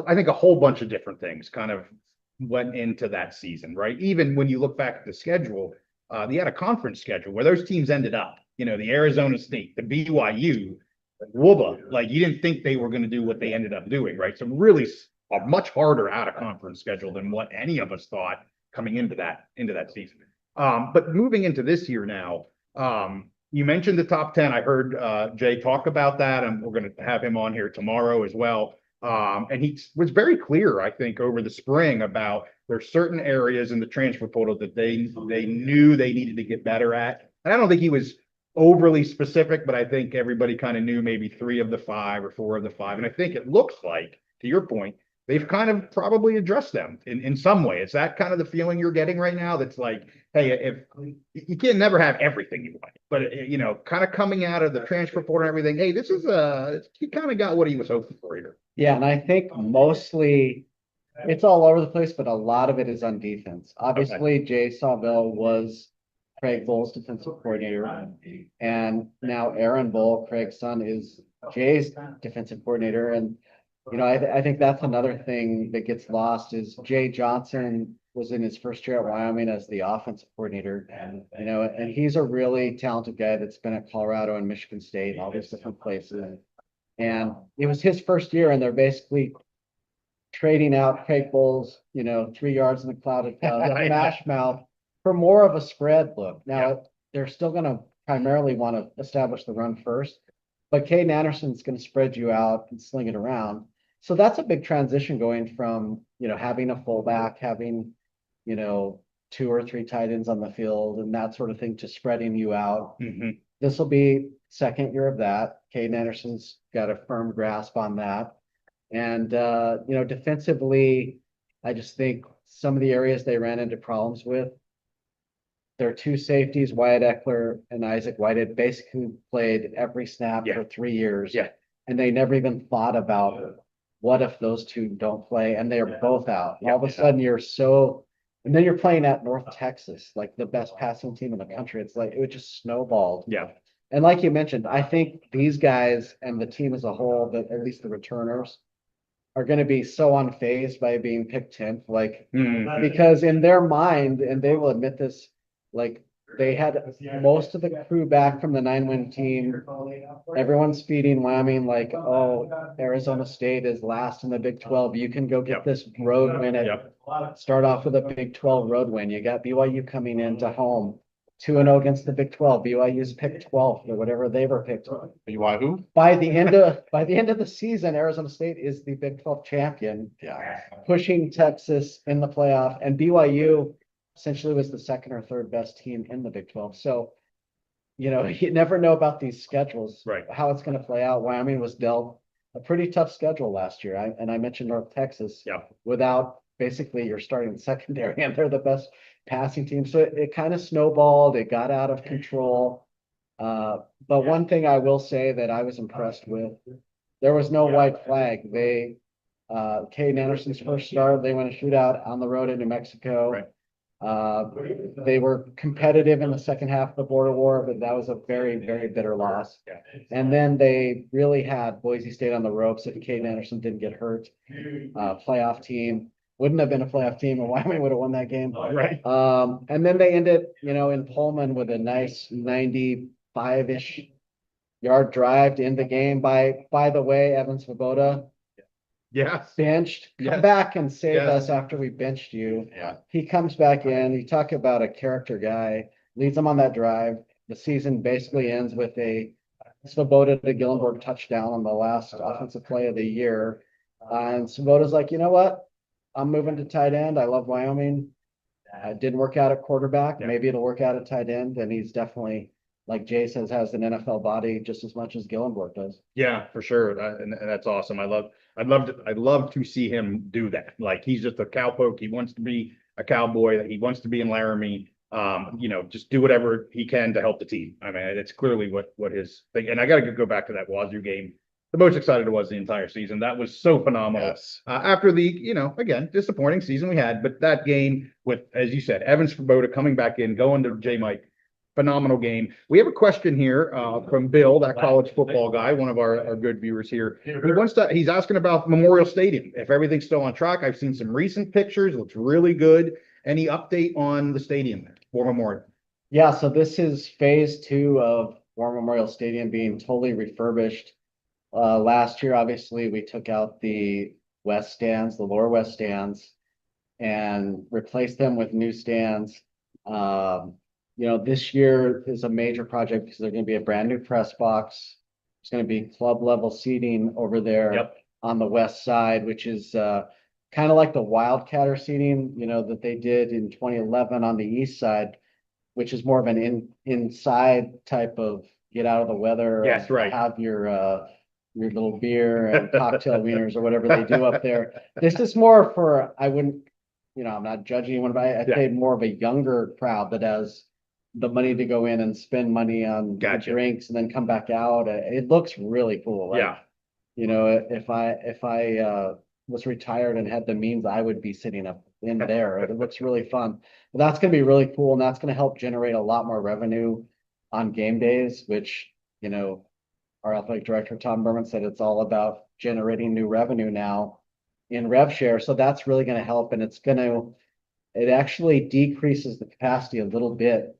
I think a whole bunch of different things kind of went into that season, right? Even when you look back at the schedule, they had a conference schedule where those teams ended up, you know, the Arizona State, the BYU, WUBA, like you didn't think they were going to do what they ended up doing, right? So really a much harder out of conference schedule than what any of us thought coming into that season. But moving into this year now, you mentioned the top 10. I heard Jay talk about that, and we're going to have him on here tomorrow as well. And he was very clear, I think, over the spring about there's certain areas in the transfer portal that they knew they needed to get better at. And I don't think he was overly specific, but I think everybody kind of knew maybe 3 of the 5 or 4 of the 5. And I think it looks like, to your point, they've kind of probably addressed them in some way. Is that kind of the feeling you're getting right now? That's like, hey, if you can never have everything you want, but you know, kind of coming out of the transfer portal and everything, hey, this is he kind of got what he was hoping for here. Yeah, and I think mostly it's all over the place, but a lot of it is on defense. Obviously, Jay Sawville was Craig Bull's defensive coordinator, and now Aaron Bull, Craig's son, is Jay's defensive coordinator. And you know, I think that's another thing that gets lost is Jay Johnson was in his first year at Wyoming as the offensive coordinator. And, you know, and he's a really talented guy that's been at Colorado and Michigan State and all these different places. And it was his first year, and they're basically trading out Craig Bull's, you know, 3 yards in the clouded mash mouth for more of a spread look. Now, they're still going to primarily want to establish the run first, but Caden Anderson's going to spread you out and sling it around. So that's a big transition going from, you know, having a fullback, having, you know, 2 or 3 tight ends on the field and that sort of thing to spreading you out. This will be second year of that. Caden Anderson's got a firm grasp on that. And, you know, defensively, I just think some of the areas they ran into problems with, their 2 safeties, Wyatt Eckler and Isaac Whitehead, basically played every snap for 3 years. And they never even thought about what if those 2 don't play and they're both out. All of a sudden and then you're playing at North Texas, like the best passing team in the country. It's like, it just snowballed. And like you mentioned, I think these guys and the team as a whole, that at least the returners, are going to be so unfazed by being picked 10th, like, because in their mind, and they will admit this, like they had most of the crew back from the 9-win team. Everyone's feeding Wyoming like, oh, Arizona State is last in the Big 12. You can go get this road win. Start off with a Big 12 road win. You got BYU coming into home 2-0 against the Big 12. BYU's picked 12th or whatever they were picked. BYU? By the end of the season, Arizona State is the Big 12 champion, pushing Texas in the playoff, and BYU essentially was the 2nd or 3rd best team in the Big 12. So, you know, you never know about these schedules, how it's going to play out. Wyoming was dealt a pretty tough schedule last year. I mentioned North Texas without basically your starting secondary, and they're the best passing team. So it kind of snowballed. It got out of control. But one thing I will say that I was impressed with, there was no white flag. Caden Anderson's first start, they went a shootout on the road in New Mexico. They were competitive in the second half of the border war, but that was a very, very bitter loss. Yeah. And then they really had Boise State on the ropes if Caden Anderson didn't get hurt. Playoff team, wouldn't have been a playoff team, and Wyoming would have won that game. Right. And then they ended, in Pullman with a nice 95-ish yard drive to end the game. By the way, Evan Svoboda Yes. benched, Yes. come back and save Yes. us after we benched you. Yeah. He comes back in, you talk about a character guy, leads them on that drive. The season basically ends with a Svoboda to Gillenborg touchdown on the last offensive play of the year. And Svoboda's like, you know what? I'm moving to tight end. I love Wyoming. It didn't work out at quarterback. Yeah. Maybe it'll work out at tight end. And he's definitely, like Jay says, has an NFL body just as much as Gillenborg does. Yeah, for sure. And that's awesome. I'd love to see him do that. Like, he's just a cowpoke. He wants to be a cowboy. He wants to be in Laramie. Just do whatever he can to help the team. I mean, it's clearly what his thing. And I got to go back to that Wazoo game. The most excited I was the entire season. That was so phenomenal. Yes. After the, again, disappointing season we had, but that game with, as you said, Evan Svoboda coming back in, going to J Mike, phenomenal game. We have a question here from Bill, that college football guy, one of our good viewers here. He's asking about Memorial Stadium, if everything's still on track. I've seen some recent pictures, looks really good. Any update on the stadium there for Memorial? Yeah, so this is phase 2 of War Memorial Stadium being totally refurbished. Last year, obviously, we took out the west stands, the lower west stands, and replaced them with new stands. This year is a major project because there's going to be a brand new press box. There's going to be club level seating over there. Yep. On the west side, which is kind of like the Wildcatter seating, that they did in 2011 on the east side, which is more of an inside type of get out of the weather. Yes, and right. Have your little beer and cocktail wieners or whatever they do up there. This is more for, I'm not judging anyone, but I'd say more of a younger crowd that has the money to go in and spend money on the drinks and then come back out. It looks really cool. Like, if I was retired and had the means, I would be sitting up in there. It looks really fun. But that's going to be really cool, and that's going to help generate a lot more revenue on game days, which, our athletic director, Tom Berman, said it's all about generating new revenue now in rev share. So that's really going to help, and it actually decreases the capacity a little bit.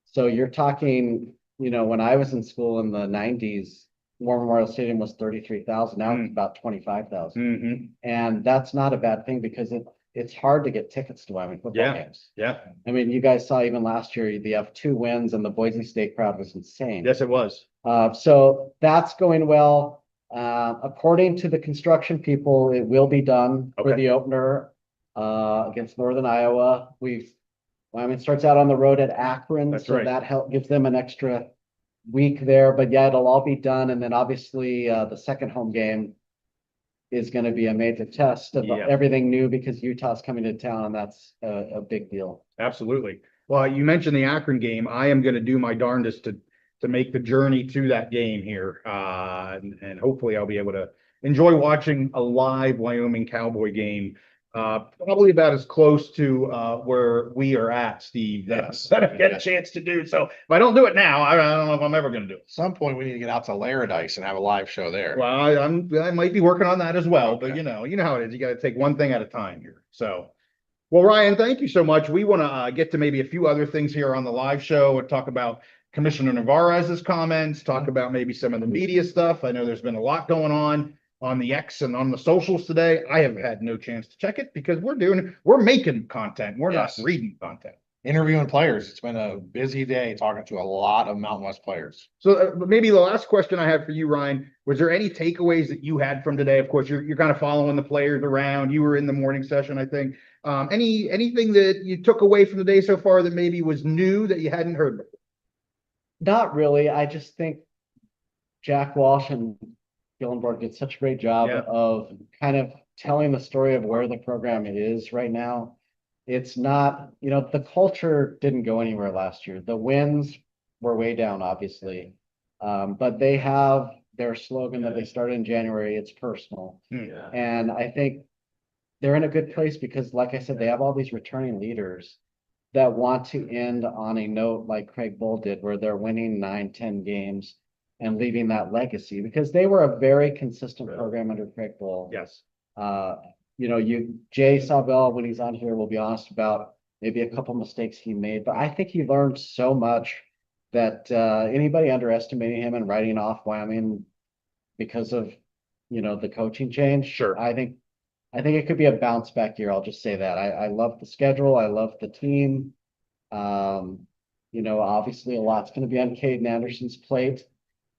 So you're talking, when I was in school in the 90s, War Memorial Stadium was 33,000. Now it's about 25,000. Mm-hmm. And that's not a bad thing because it's hard to get tickets to Wyoming football games. Yeah. I mean, you guys saw even last year, they have 2 wins and the Boise State crowd was insane. Yes, it was. So that's going well. According to the construction people, it will be done for the opener against Northern Iowa. Wyoming starts out on the road at Akron, That's so right. that gives them an extra week there. But yeah, it'll all be done, and then obviously the second home game is going to be a major test of everything new because Utah's coming to town, and that's a big deal. Absolutely. Well, you mentioned the Akron game. I am going to do my darndest to make the journey to that game here, and hopefully I'll be able to enjoy watching a live Wyoming Cowboy game. Probably about as close to where we are at, Steve, that I get a chance to do. So if I don't do it now, I don't know if I'm ever going to do it. At some point, we need to get out to Laradise and have a live show there. Well, I might be working on that as well, but you know how it is. You got to take one thing at a time here. So, well, Ryan, thank you so much. We want to get to maybe a few other things here on the live show and talk about Commissioner Navarez's comments, talk about maybe some of the media stuff. I know there's been a lot going on the X and on the socials today. I have had no chance to check it because we're making content. We're not reading content. Interviewing players. It's been a busy day talking to a lot of Mountain West players. So maybe the last question I had for you, Ryan, was there any takeaways that you had from today? Of course, you're kind of following the players around. You were in the morning session, I think. Anything that you took away from the day so far that maybe was new that you hadn't heard before? Not really. I just think Jack Walsh and Gillenborg did such a great job of kind of telling the story of where the program is right now. It's not, the culture didn't go anywhere last year. The wins were way down, obviously. But they have their slogan that they started in January. It's personal. Yeah. And I think they're in a good place because, like I said, they have all these returning leaders that want to end on a note like Craig Bull did, where they're winning 9, 10 games and leaving that legacy, because they were a very consistent program under Craig Bull. Yes. Jay Savell, when he's on here, will be honest about maybe a couple mistakes he made, but I think he learned so much that anybody underestimating him and writing off Wyoming because of, the coaching change. Sure. I think it could be a bounce back year. I'll just say that. I love the schedule. I love the team. Obviously a lot's going to be on Caden Anderson's plate.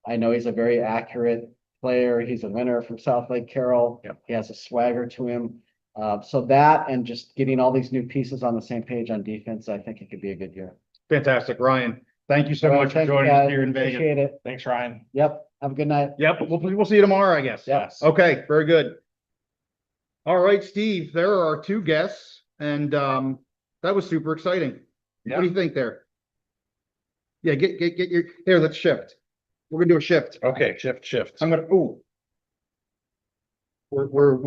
I know he's a very accurate player. He's a winner from South Lake Carroll. Yep. He has a swagger to him. So that and just getting all these new pieces on the same page on defense, I think it could be a good year. Fantastic, Ryan. Thank you so Well, much for thank you, joining us guys. here in Vegas. Appreciate it. Thanks, Ryan. Yep. Have a good night. Yep, we'll see you tomorrow, I guess. Yep. Okay, very good. All right, Steve, there are our two guests, and that was super exciting. What do you think there? Yeah, get your, here, let's shift. We're gonna do a shift. Okay, shift. I'm gonna, I don't know what we're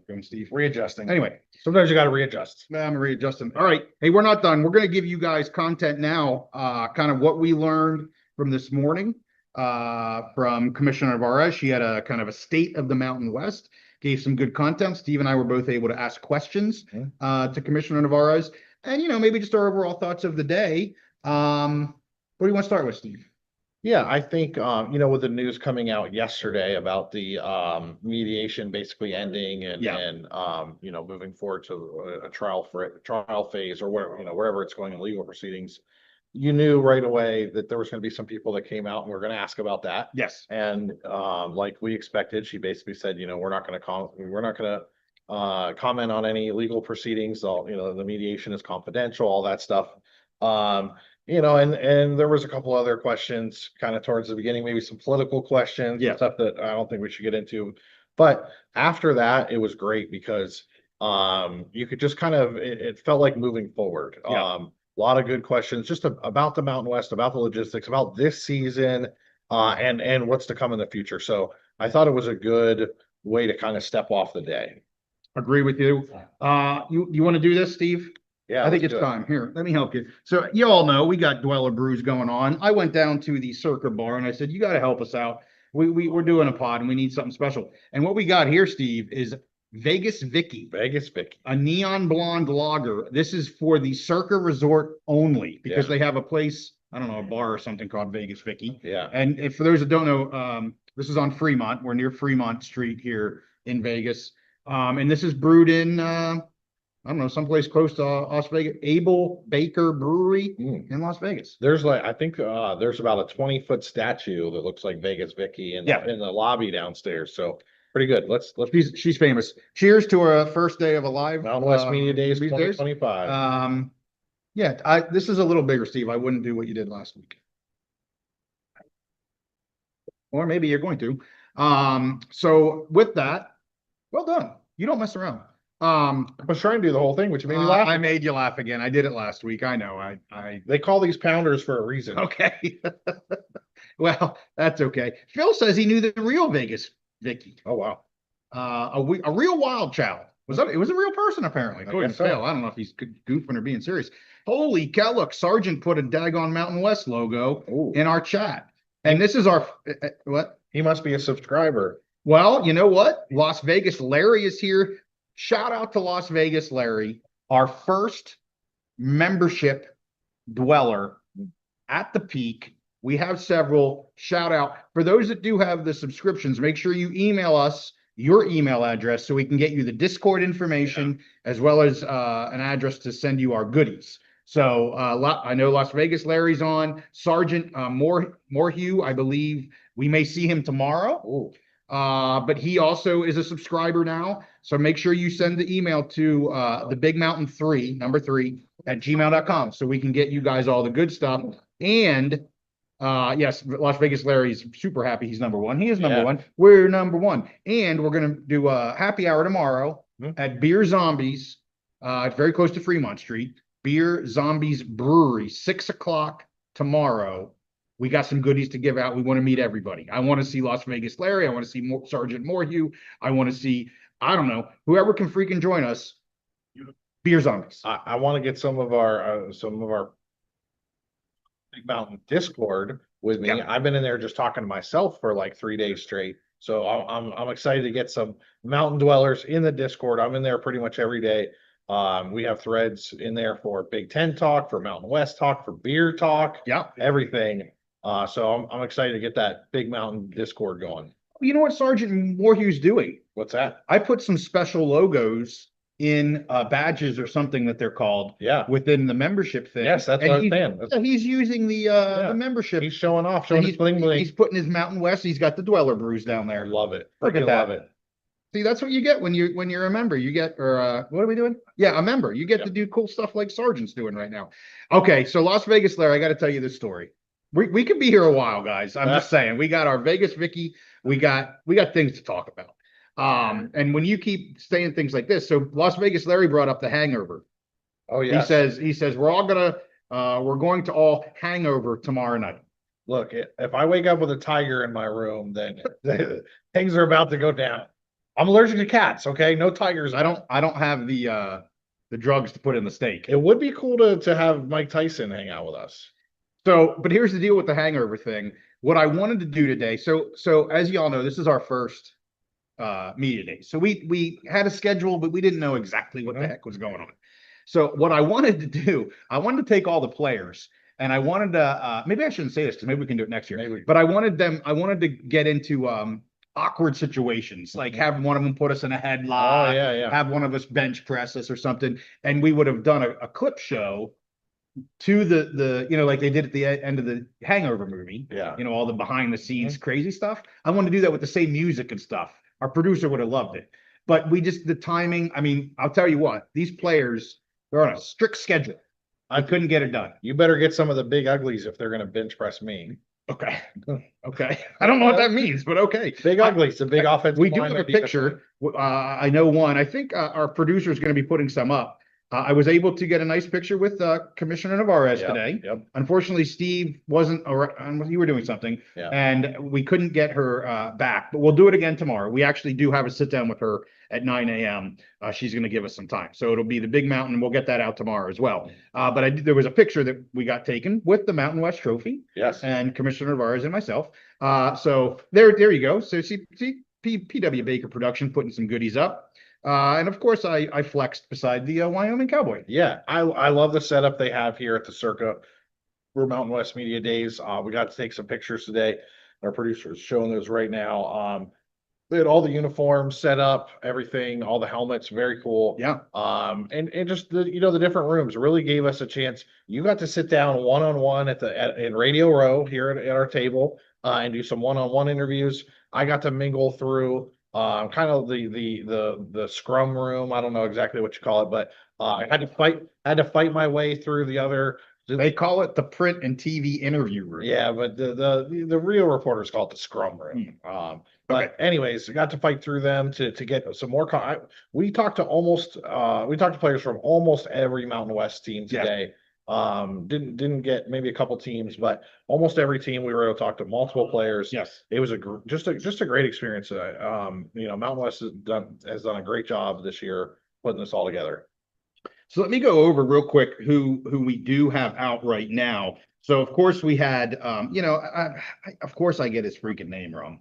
doing, Steve. Readjusting. Anyway, Sometimes you gotta readjust. I'm readjusting. All right. Hey, we're not done. We're going to give you guys content now, kind of what we learned from this morning, from Commissioner Navarez. She had a kind of a state of the Mountain West, gave some good content. Steve and I were both able to ask questions, to Commissioner Navarez, and, maybe just our overall thoughts of the day. What do you want to start with, Steve? Yeah, I think, with the news coming out yesterday about the mediation basically ending and moving forward to a trial phase or wherever it's going in legal proceedings, you knew right away that there was going to be some people that came out and were going to ask about that. Yes. And like we expected, she basically said, we're not going to comment on any legal proceedings. The mediation is confidential, all that stuff. And there was a couple other questions kind of towards the beginning, maybe some political questions, Yeah. stuff that I don't think we should get into. But after that, it was great because you could just it felt like moving forward. Yeah. A lot of good questions just about the Mountain West, about the logistics, about this season, and what's to come in the future. So I thought it was a good way to kind of step off the day. Agree with you. You want to do this, Steve? Yeah, I think let's it's do it. time. Here, let me help you. So you all know we got Dweller Brews going on. I went down to the Circa bar and I said, you got to help us out. We're doing a pod and we need something special. And what we got here, Steve, is Vegas Vicky, a neon blonde lager. This is for the Circa Resort only because they have a place, I don't know, a bar or something called Vegas Vicky. Yeah. And if, for those that don't know, this is on Fremont. We're near Fremont Street here in Vegas. And this is brewed in, I don't know, someplace close to Las Vegas, Abel Baker Brewery in Las Vegas. There's I think there's about a 20-foot statue that looks like Vegas Vicky in the lobby downstairs. So pretty good. Let's She's famous. Cheers to our first day of a live Mountain West Media Days these days. 2025. This is a little bigger, Steve. I wouldn't do what you did last week. Or maybe you're going to. So with that, well done. You don't mess around. I was trying to do the whole thing, which made me laugh. I made you laugh again. I did it last week. I know. They call these pounders for a reason. Okay. Well, that's okay. Phil says he knew the real Vegas Vicky. Oh, wow. A real wild child. It was a real person, apparently. According to so. Phil. I don't know if he's goofing or being serious. Holy cow, look, Sergeant put a daggone Mountain West logo in our chat. And this is our, what? He must be a subscriber. Well, you know what? Las Vegas Larry is here. Shout out to Las Vegas Larry, our first membership dweller at the peak. We have several. Shout out. For those that do have the subscriptions, make sure you email us your email address so we can get you the Discord information as well as an address to send you our goodies. So I know Las Vegas Larry's on. Sergeant Morhew, I believe we may see him tomorrow. But he also is a subscriber now. So make sure you send the email to the Big Mountain 3, number 3 at gmail.com so we can get you guys all the good stuff. And yes, Las Vegas Larry's super happy he's number 1. He is number 1. We're number 1. And we're going to do a happy hour tomorrow at Beer Zombies. It's very close to Fremont Street. Beer Zombies Brewery, 6 o'clock tomorrow. We got some goodies to give out. We want to meet everybody. I want to see Las Vegas Larry. I want to see Sergeant Morhew. I want to see, I don't know, whoever can freaking join us. beer zombies. I want to get some of our Big Mountain Discord with me. Yeah. I've been in there just talking to myself for like 3 days straight. So I'm excited to get some mountain dwellers in the Discord. I'm in there pretty much every day. We have threads in there for Big Ten talk, for Mountain West talk, for beer talk, Yeah. everything. So I'm excited to get that Big Mountain Discord going. You know what Sergeant Warhugh's doing? What's that? I put some special logos in badges or something that they're called Yeah. within the membership thing. Yes, that's And what I'm he's- saying. yeah, he's using the membership. He's showing off, And showing his bling he's bling. putting his Mountain West. He's got the Dweller Brews down I there. love it. Look at Freaking that. love it. See, that's what you get when you're a member. You get, or what are we doing? Yeah, a member. You get Yep. to do cool stuff like Sergeant's doing right now. Okay, so Las Vegas, Larry, I got to tell you this story. We could be here a while, guys. I'm just saying. We got our Vegas Vicky. We got things to talk about. And when you keep saying things like this, so Las Vegas Larry brought up the hangover. Oh, yeah. He says we're going to all hangover tomorrow night. Look, if I wake up with a tiger in my room, then things are about to go down. I'm allergic to cats, okay? No tigers. I don't have the drugs to put in the steak. It would be cool to have Mike Tyson hang out with us. So, but here's the deal with the hangover thing. What I wanted to do today, so as y'all know, this is our first media day. So we had a schedule, but we didn't know exactly what the heck was going on. So what I wanted to do, I wanted to take all the players and I wanted to maybe I shouldn't say this because maybe we can do it next year. Maybe. But I wanted to get into awkward situations, like have one of them put us in a headlock, Oh, yeah. have one of us bench press us or something, and we would have done a clip show to the like they did at the end of the Hangover movie. Yeah. All the behind the scenes crazy stuff. I want to do that with the same music and stuff. Our producer would have loved it, but the timing. I mean, I'll tell you what, these players, they're on a strict schedule. I couldn't get it done. You better get some of the big uglies if they're going to bench press me. Okay. Okay. I don't know what that means, but okay. Big uglies, the big offensive. We do line have a or defensive picture. I know one. I think our producer is going to be putting some up. I was able to get a nice picture with Commissioner Navarez line. today. Yep. Unfortunately, Steve wasn't around. You were doing something, Yeah. and we couldn't get her back. But we'll do it again tomorrow. We actually do have a sit down with her at 9 a.m. She's going to give us some time, so it'll be the Big Mountain. We'll get that out tomorrow as well. But there was a picture that we got taken with the Mountain West Trophy Yes. and Commissioner Navarez and myself. So there you go. So see PW Baker Production putting some goodies up. And of course, I flexed beside the Wyoming Cowboy. Yeah, I love the setup they have here at the Circa for Mountain West Media Days. We got to take some pictures today. Our producer is showing those right now. They had all the uniforms set up, everything, all the helmets, very cool. Yeah. And just the different rooms really gave us a chance. You got to sit down one-on-one in Radio Row here at our table and do some one-on-one interviews. I got to mingle through kind of the scrum room. I don't know exactly what you call it, but I had to fight my way through the other. They call it the print and TV interview room. Yeah, but the real reporters call it the scrum room. But anyways, I got to fight through them to get some more. We talked to players from almost every Mountain West team today. Didn't get maybe a couple teams, but almost every team we were able to talk to multiple players. Yes. It was just a great experience. Mountain West has done a great job this year putting this all together. So let me go over real quick who we do have out right now. So of course we had, of course I get his freaking name wrong.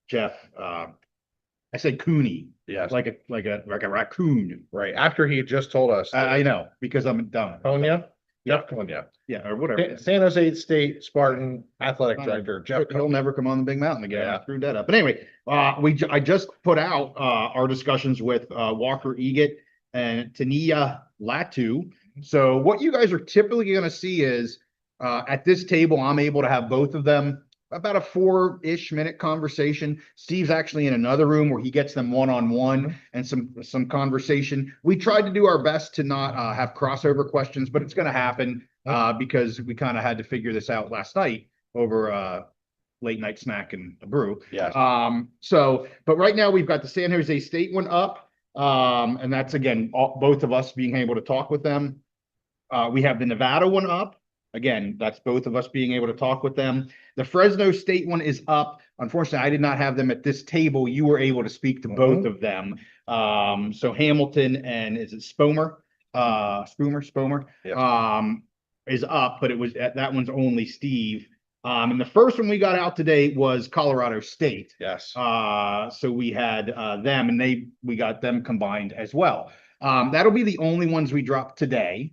Jeff, I said Cooney. Yes. Like a raccoon. Right. After he had just told us. I know, because I'm dumb. Konya? Jeff Konya. Yeah, or whatever. San Jose State Spartan Athletic Director, Jeff He'll Konya. never come on the Big Mountain again. Yeah. I screwed that up. But anyway, I just put out our discussions with Walker Egat and Tania Latu. So what you guys are typically going to see is at this table, I'm able to have both of them about a 4-ish minute conversation. Steve's actually in another room where he gets them one-on-one and some conversation. We tried to do our best to not have crossover questions, but it's going to happen because we kind of had to figure this out last night over late night snack and a brew. Yes. But right now we've got the San Jose State one up. And that's again, both of us being able to talk with them. We have the Nevada one up. Again, that's both of us being able to talk with them. The Fresno State one is up, Unfortunately, I did not have them at this table. You were able to speak to both of them. So Hamilton and is it Spomer? Spomer, Yes. is up, but that one's only Steve. And the first one we got out today was Colorado State. Yes. So we had them, and we got them combined as well. That'll be the only ones we drop today.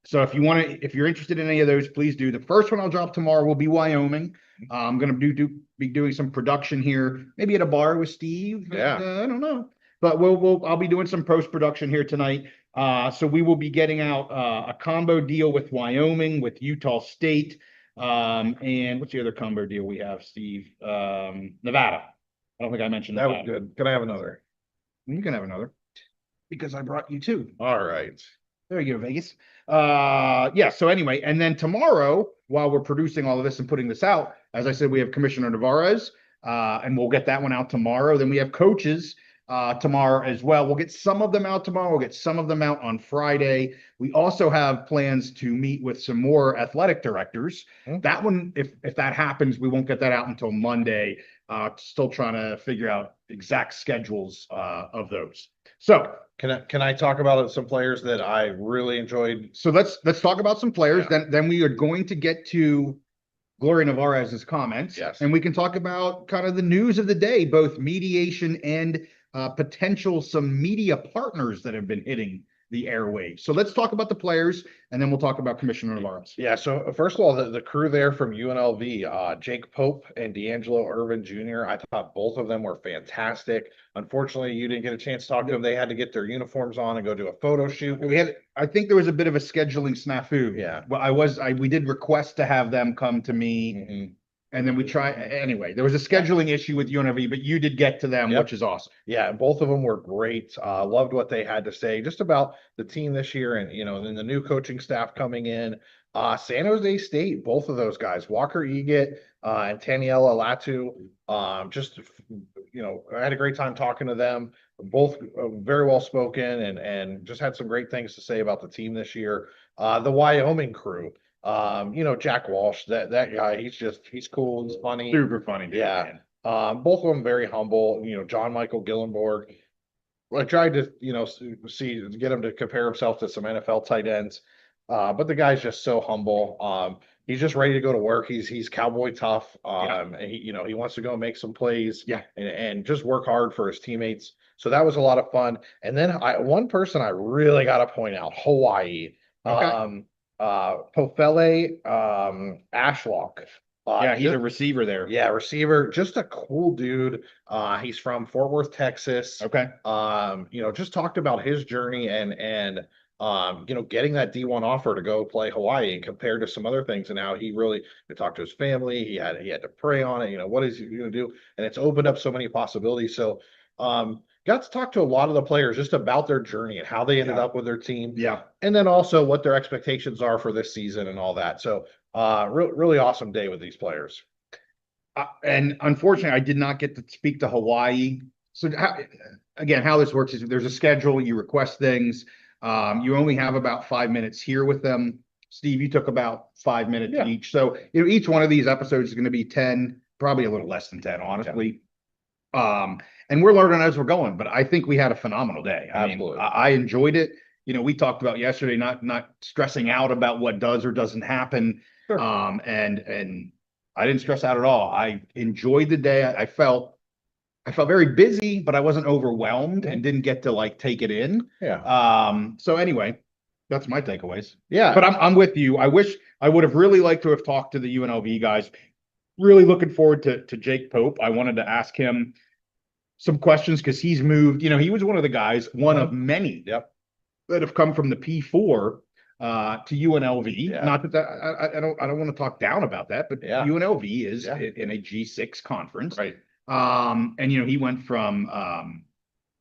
So if you're interested in any of those, please do. The first one I'll drop tomorrow will be Wyoming. I'm gonna be doing some production here, maybe at a bar with Steve. Yeah. I don't know, but I'll be doing some post production here tonight. So we will be getting out a combo deal with Wyoming, with Utah State, and what's the other combo deal we have, Steve? Nevada. I don't think I mentioned That Nevada. was good. Can I have another? You can have another because I brought you two. All right. There you go, Vegas. Yeah, so anyway, and then tomorrow, while we're producing all of this and putting this out, as I said, we have Commissioner Navarez, and we'll get that one out tomorrow. Then we have coaches tomorrow as well. We'll get some of them out tomorrow. We'll get some of them out on Friday. We also have plans to meet with some more athletic directors. That one, if that happens, we won't get that out until Monday. Still trying to figure out exact schedules of those. So Can I talk about some players that I really enjoyed? So let's talk about some players. Then we are going to get to Gloria Navarez's comments. Yes. And we can talk about kind of the news of the day, both mediation and potential some media partners that have been hitting the airwaves. So let's talk about the players, and then we'll talk about Commissioner Navarez. Yeah, so first of all, the crew there from UNLV, Jake Pope and D'Angelo Irvin Jr., I thought both of them were fantastic. Unfortunately, you didn't get a chance to talk to them. They had to get their uniforms on and go do a photo shoot. I think there was a bit of a scheduling snafu. Yeah. Well, we did request to have them come to me. And then anyway, there was a scheduling issue with UNLV, but you did get to them, which is awesome. Yeah, both of them were great. Loved what they had to say just about the team this year and, then the new coaching staff coming in. San Jose State, both of those guys, Walker Eget and Taniela Latu, I had a great time talking to them. Both very well spoken and just had some great things to say about the team this year. The Wyoming crew. Jack Walsh, that guy, he's cool, he's funny. Super funny. Dude, Yeah. man. Both of them very humble. John Michael Gillenborg. I tried to, get him to compare himself to some NFL tight ends. But the guy's just so humble. He's just ready to go to work. He's cowboy tough. And he wants to go make some plays. Yeah. And just work hard for his teammates. So that was a lot of fun. And then one person I really got to point out, Hawaii. Okay. Pofele Ashlock. He's a receiver there. Yeah, receiver, just a cool dude. He's from Fort Worth, Texas. Okay. Just talked about his journey and getting that D1 offer to go play Hawaii and compared to some other things and how he really talked to his family. He had to pray on it. What is he going to do? And it's opened up so many possibilities. So, got to talk to a lot of the players just about their journey and how they ended up with their team. Yeah. And then also what their expectations are for this season and all that. So, really awesome day with these players. And unfortunately, I did not get to speak to Hawaii. So how this works is there's a schedule, you request things. You only have about 5 minutes here with them. Steve, you took about 5 minutes each. So, each one of these episodes is going to be 10, probably a little less than 10, honestly. And we're learning as we're going, but I think we had a phenomenal day. Absolutely. I enjoyed it. We talked about yesterday, not stressing out about what does or doesn't happen. Sure. And I didn't stress out at all. I enjoyed the day. I felt very busy, but I wasn't overwhelmed and didn't get to take it in. Yeah. So anyway, that's my takeaways. Yeah. But I'm with you. I wish I would have really liked to have talked to the UNLV guys. Really looking forward to Jake Pope. I wanted to ask him some questions because he's moved. He was one of the guys, one of many that have come from the P4 to UNLV. Yeah. Not that I don't want to talk down about that, but UNLV is in a G6 conference. Right. And he went from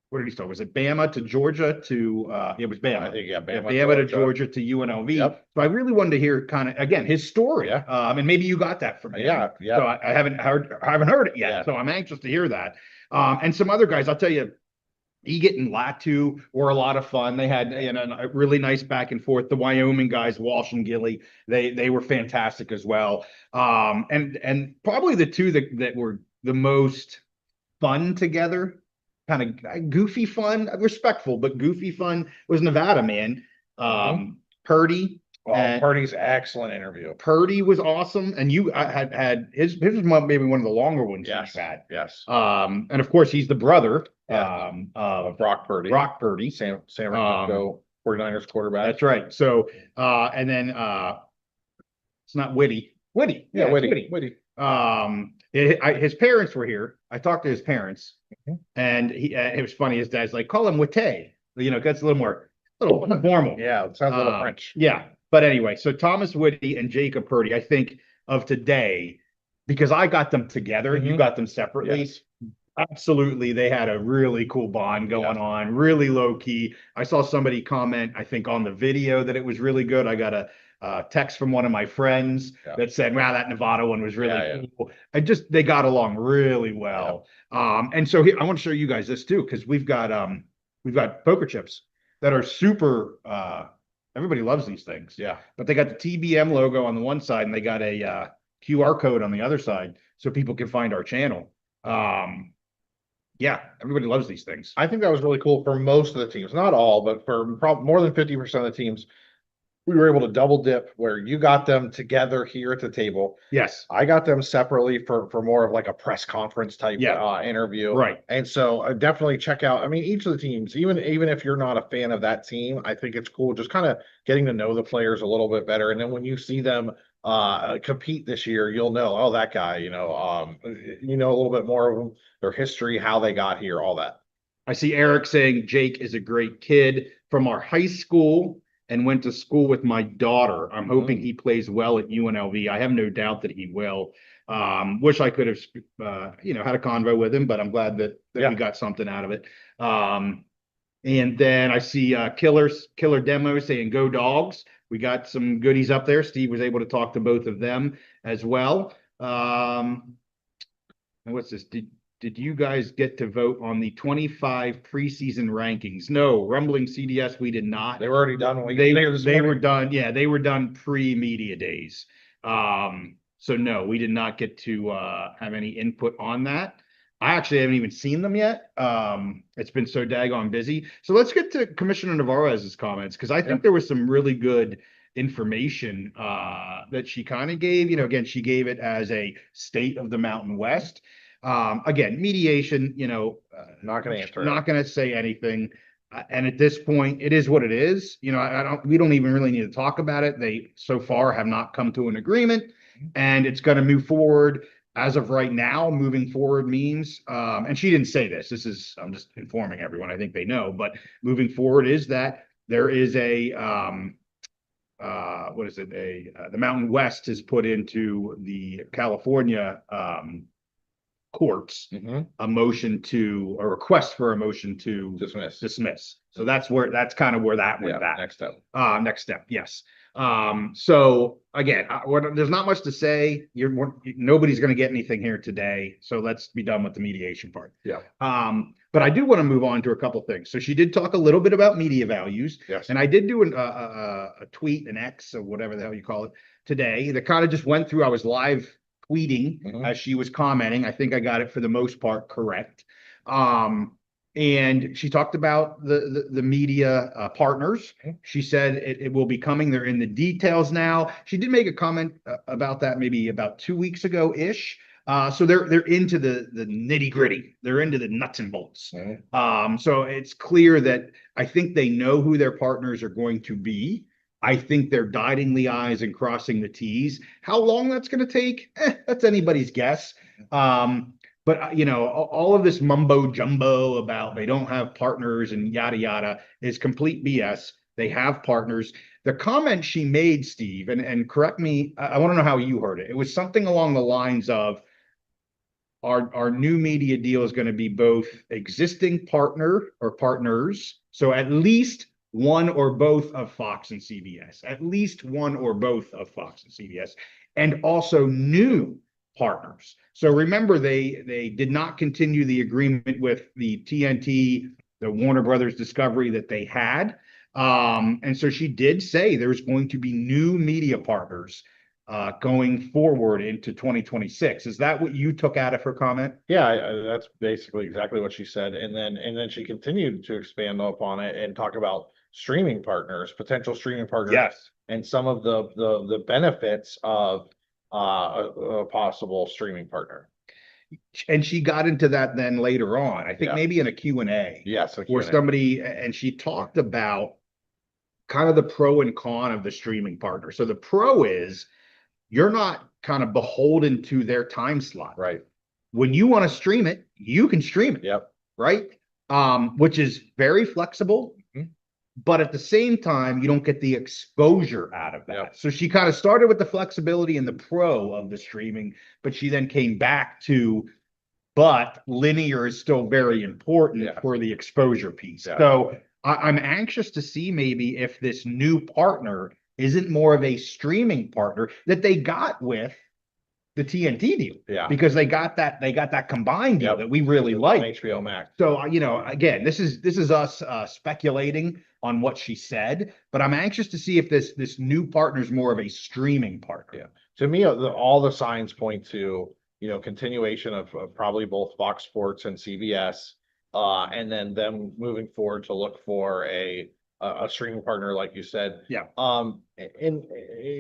where did he start? Was it Bama to Georgia to it was Bama. I think, Bama to Georgia to UNLV. Yep. So I really wanted to hear kind of again his story. Yeah. And maybe you got that from him. Yeah. So I haven't heard it yet. Yeah. So I'm anxious to hear that. And some other guys, I'll tell you, Eget and Latu were a lot of fun. They had a really nice back and forth. The Wyoming guys, Walsh and Gilly, they were fantastic as well. And probably the two that the most fun together, kind of goofy fun, respectful, but goofy fun was Nevada, man. Purdy. Well, Purdy's excellent interview. Purdy was awesome, and you had his was maybe one of the longer ones Yes, you've had. yes. And of course he's the brother Yeah. of Brock Purdy. Brock Purdy. San Francisco 49ers quarterback. That's right. So and then it's not Witty. Witty. Yeah, it's Witty. His parents were here. I talked to his parents, and it was funny. His dad's like, call him Witte. You know, that's a little more formal. Yeah, it sounds a little French. Yeah. But anyway, so Thomas Witty and Jacob Purdy, I think of today, because I got them together, you got them separately. Yes. Absolutely, they had a really cool bond going on, really low key. I saw somebody comment, I think, on the video that it was really good. I got a text from one of my friends that said, wow, that Nevada one was really cool. They got along really well. And so here, I want to show you guys this too, because we've got poker chips that are super everybody loves these things. Yeah. But they got the TBM logo on the one side, and they got a QR code on the other side so people can find our channel. Yeah, everybody loves these things. I think that was really cool for most of the teams, not all, but for more than 50% of the teams. We were able to double dip where you got them together here at the table. Yes. I got them separately for more of like a press conference type interview. Right. And so definitely check out, I mean, each of the teams, even if you're not a fan of that team, I think it's cool just kind of getting to know the players a little bit better. And then when you see them compete this year, you'll know, oh, that guy, you know a little bit more of them, their history, how they got here, all that. I see Eric saying Jake is a great kid from our high school and went to school with my daughter. I'm hoping he plays well at UNLV. I have no doubt that he will. Wish I could have, had a convo with him, but I'm glad that we got something out of it. And then I see Killer Demo saying go Dogs. We got some goodies up there. Steve was able to talk to both of them as well. And what's this? Did you guys get to vote on the 25 preseason rankings? No, Rumbling CDS, we did not. They were already done. They were done. Yeah, they were done pre-media days. So no, we did not get to have any input on that. I actually haven't even seen them yet. It's been so daggone busy. So let's get to Commissioner Navarez's comments, because I think there was some really good information that she kind of gave. Again, she gave it as a state of the Mountain West. Again, mediation, not going to answer, not going to say anything. And at this point, it is what it is. We don't even really need to talk about it. They so far have not come to an agreement, and it's going to move forward. As of right now, moving forward means, and she didn't say this, I'm just informing everyone. I think they know, but moving forward is that there is the Mountain West is put into the California, courts, a request for a motion to dismiss. So that's kind of where that went back. Next step. Yes. So again, there's not much to say. Nobody's going to get anything here today. So let's be done with the mediation part. Yeah. But I do want to move on to a couple things. So she did talk a little bit about media values. Yes. And I did do a tweet, an X, or whatever the hell you call it, today that kind of just went through. I was live tweeting as she was commenting. I think I got it for the most part correct. And she talked about the media partners. She said it will be coming. They're in the details now. She did make a comment about that maybe about 2 weeks ago-ish. So they're into the nitty gritty. They're into the nuts and bolts. So it's clear that I think they know who their partners are going to be. I think they're dotting the I's and crossing the T's. How long that's going to take? That's anybody's guess. But all of this mumbo jumbo about they don't have partners and yada yada is complete BS. They have partners. The comment she made, Steve, and correct me, I want to know how you heard it. It was something along the lines of our new media deal is going to be both existing partner or partners. So at least one or both of Fox and CBS, at least one or both of Fox and CBS, and also new partners. So remember, they did not continue the agreement with the TNT, the Warner Brothers Discovery that they had. And so she did say there's going to be new media partners going forward into 2026. Is that what you took out of her comment? Yeah, that's basically exactly what she said. And then she continued to expand upon it and talk about streaming partners, potential streaming partners. Yes. And some of the benefits of a possible streaming partner. And she got into that then later on, I think Yeah. maybe in a Q&A. Yes. Where somebody, and she talked about kind of the pro and con of the streaming partner. So the pro is you're not kind of beholden to their time slot. Right. When you want to stream it, you can stream it. Yep. Right. Which is very flexible. Mhm. But at the same time, you don't get the exposure out of that. Yep. So she kind of started with the flexibility and the pro of the streaming, but she then came back to, but linear is still very important Yeah. for the exposure piece. Yeah. So I'm anxious to see maybe if this new partner isn't more of a streaming partner that they got with the TNT deal. Yeah. Because they got that combined deal Yep. that we really like. HBO Max. So, again, this is us speculating on what she said, but I'm anxious to see if this new partner is more of a streaming partner. Yeah. To me, all the signs point to, continuation of probably both Fox Sports and CBS, and then them moving forward to look for a streaming partner, like you said. Yeah. And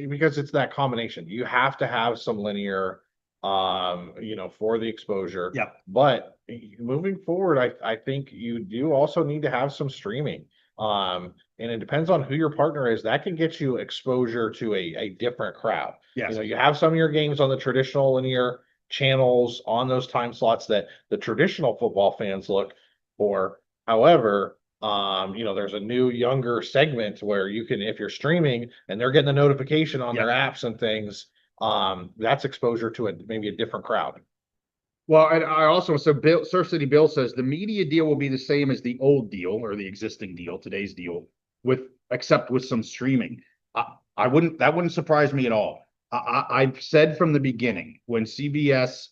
because it's that combination, you have to have some linear, for the exposure. Yeah. But moving forward, I think you do also need to have some streaming. And it depends on who your partner is. That can get you exposure to a different crowd. Yes. You have some of your games on the traditional linear channels on those time slots that the traditional football fans look for. However, there's a new younger segment where you can, if you're streaming and they're getting the notification on their apps and things, that's exposure to maybe a different crowd. Well, and I also, Surf City Bill says the media deal will be the same as the old deal or the existing deal, today's deal, except with some streaming. That wouldn't surprise me at all. I've said from the beginning when CBS,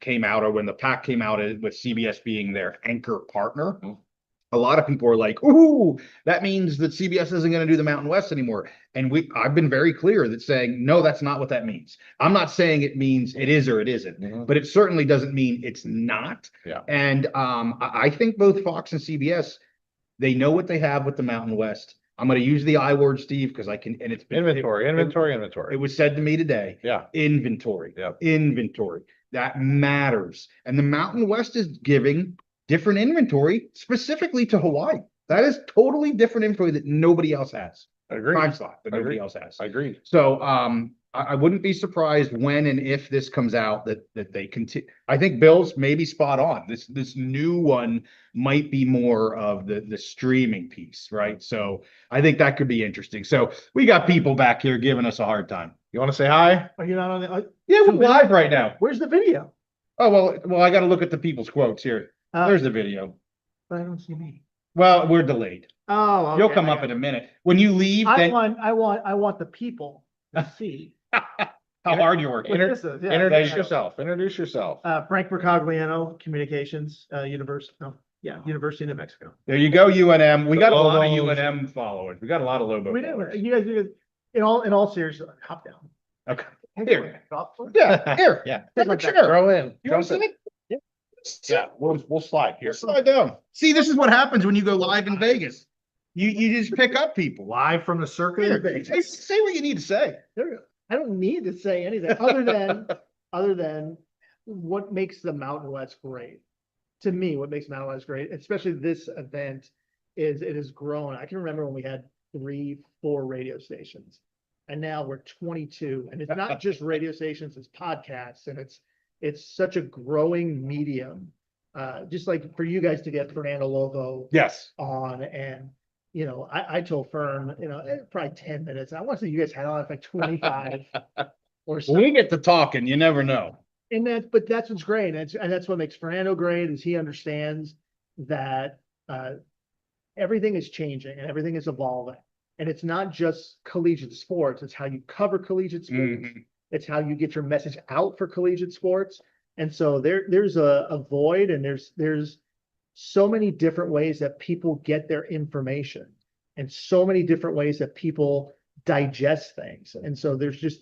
came out, or when the pack came out with CBS being their anchor partner, a lot of people are like, "Ooh, that means that CBS isn't going to do the Mountain West anymore." And I've been very clear that saying, no, that's not what that means. I'm not saying it means it is or it isn't, but it certainly doesn't mean it's not. Yeah. And I think both Fox and CBS, they know what they have with the Mountain West. I'm going to use the I word, Steve, because I can, and it's Inventory. It was said to me today. Yeah. Inventory. Yeah. Inventory. That matters. And the Mountain West is giving different inventory specifically to Hawaii. That is totally different inventory that nobody else has. Agreed. Time slot that nobody Agreed. else has. Agreed. So I wouldn't be surprised when and if this comes out that they continue. I think Bill's maybe spot on. This new one might be more of the streaming piece, right? So I think that could be interesting. So we got people back here giving us a hard time. You want to say hi? Are you not on the, Yeah, we're live right now. where's the video? Oh, well, I got to look at the people's quotes here. There's the video. I don't see me. Well, we're delayed. Oh, okay. You'll come up in a minute. When you leave, I then want the people to see how hard you're working. what this is. Yeah. Introduce yourself. Introduce yourself. Frank Mercogliano, Communications, University of New Mexico. There you go, UNM. We got a lot of Lobos. UNM followers. We got a lot of Lobo We do. followers. You guys, in all seriousness, hop down. Okay. Here. Yeah, here. Yeah. Have a Like that. chair. Throw in. You want Jump to in. sit? Yeah, we'll slide here. Slide down. See, this is what happens when you go live in Vegas. You just pick up people. Live from the circuit Here, of Vegas. say what you need to say. I don't need to say anything other than what makes the Mountain West great. To me, what makes Mountain West great, especially this event, is it has grown. I can remember when we had 3-4 radio stations, and now we're 22. And it's not just radio stations; it's podcasts, and it's such a growing medium. Just like for you guys to get Fernando Lobo Yes. on, and I told Fern, probably 10 minutes. I want to say you guys had on like 25 or When something. we get to talking, you never know. But that's what's great. And that's what makes Fernando great, is he understands that everything is changing and everything is evolving. And it's not just collegiate sports, it's how you cover collegiate sports. It's how you get your message out for collegiate sports. And so there's a void, and there's so many different ways that people get their information, and so many different ways that people digest things. And so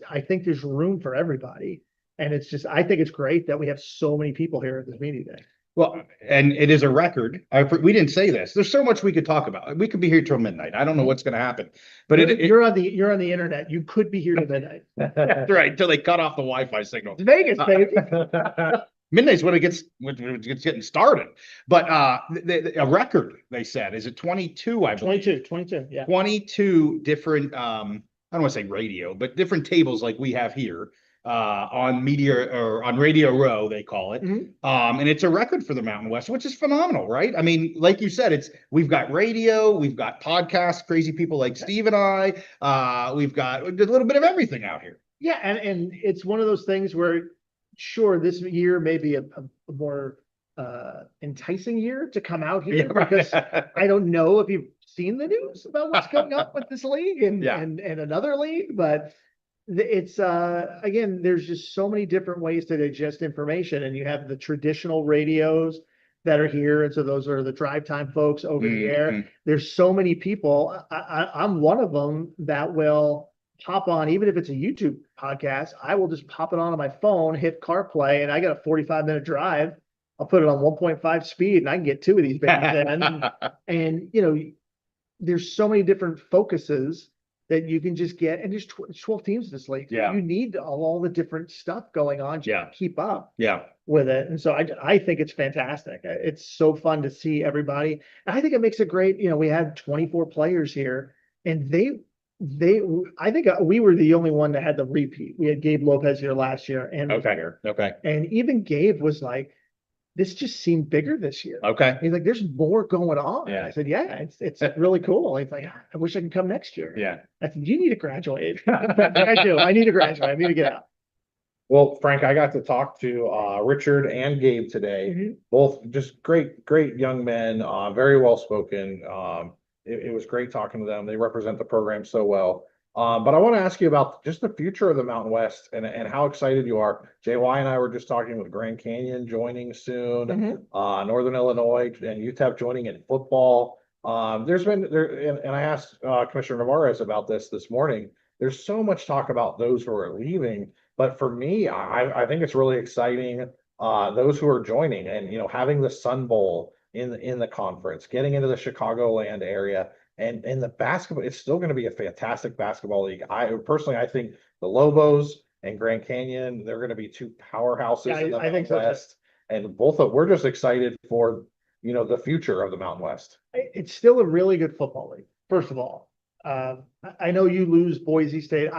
I think there's room for everybody. And I think it's great that we have so many people here at this meeting today. Well, and it is a record. We didn't say this. There's so much we could talk about. We could be here till midnight. I don't know what's going to happen, but You're on the internet. You could be here to midnight. that's right, until they cut off the Wi-Fi signal. It's Vegas, baby. Midnight's when it's getting started. But a record, they said, is it 22? I believe 22, yeah. 22 different I don't want to say radio, but different tables like we have here on media or on Radio Row, they call it. And it's a record for the Mountain West, which is phenomenal, right? I mean, like you said, we've got radio, we've got podcasts, crazy people like Steve and I, we've got a little bit of everything out here. Yeah, and it's one of those things where, sure, this year may be a more enticing year to come out here, because I don't know if you've seen the news about what's going on with this league and another league, but it's again, there's just so many different ways to digest information, and you have the traditional radios that are here, and so those are the drive time folks over the air. There's so many people. I'm one of them that will hop on, even if it's a YouTube podcast, I will just pop it on my phone, hit CarPlay, and I got a 45-minute drive. I'll put it on 1.5 speed, and I can get 2 of these babies in. And there's so many different focuses that you can just get, and there's 12 teams in this league. Yeah. You need all the different stuff going on to keep up with it. And so I think it's fantastic. It's so fun to see everybody. And I think it makes it great. We had 24 players here, and I think we were the only one that had the repeat. We had Gabe Lopez here last year and and even Gabe was like, this just seemed bigger this year. He's like, there's more going on. I said, yeah, it's really cool. He's like, I wish I could come next year. I said, you need to graduate. I do. I need to graduate. I need to get out. Well, Frank, I got to talk to Richard and Gabe today. Both just great young men, very well spoken. It was great talking to them. They represent the program so well. But I want to ask you about just the future of the Mountain West and how excited you are. JY and I were just talking with Grand Canyon joining soon, Northern Illinois and UTEP joining in football. There's been and I asked Commissioner Navarez about this morning. There's so much talk about those who are leaving, but for me, I think it's really exciting. Those who are joining and having the Sun Bowl in the conference, getting into the Chicagoland area. And in the basketball, it's still going to be a fantastic basketball league. I think the Lobos and Grand Canyon, they're going to be two powerhouses in the Mountain West. And we're just excited for, the future of the Mountain West. It's still a really good football league, first of all. I know you lose Boise State.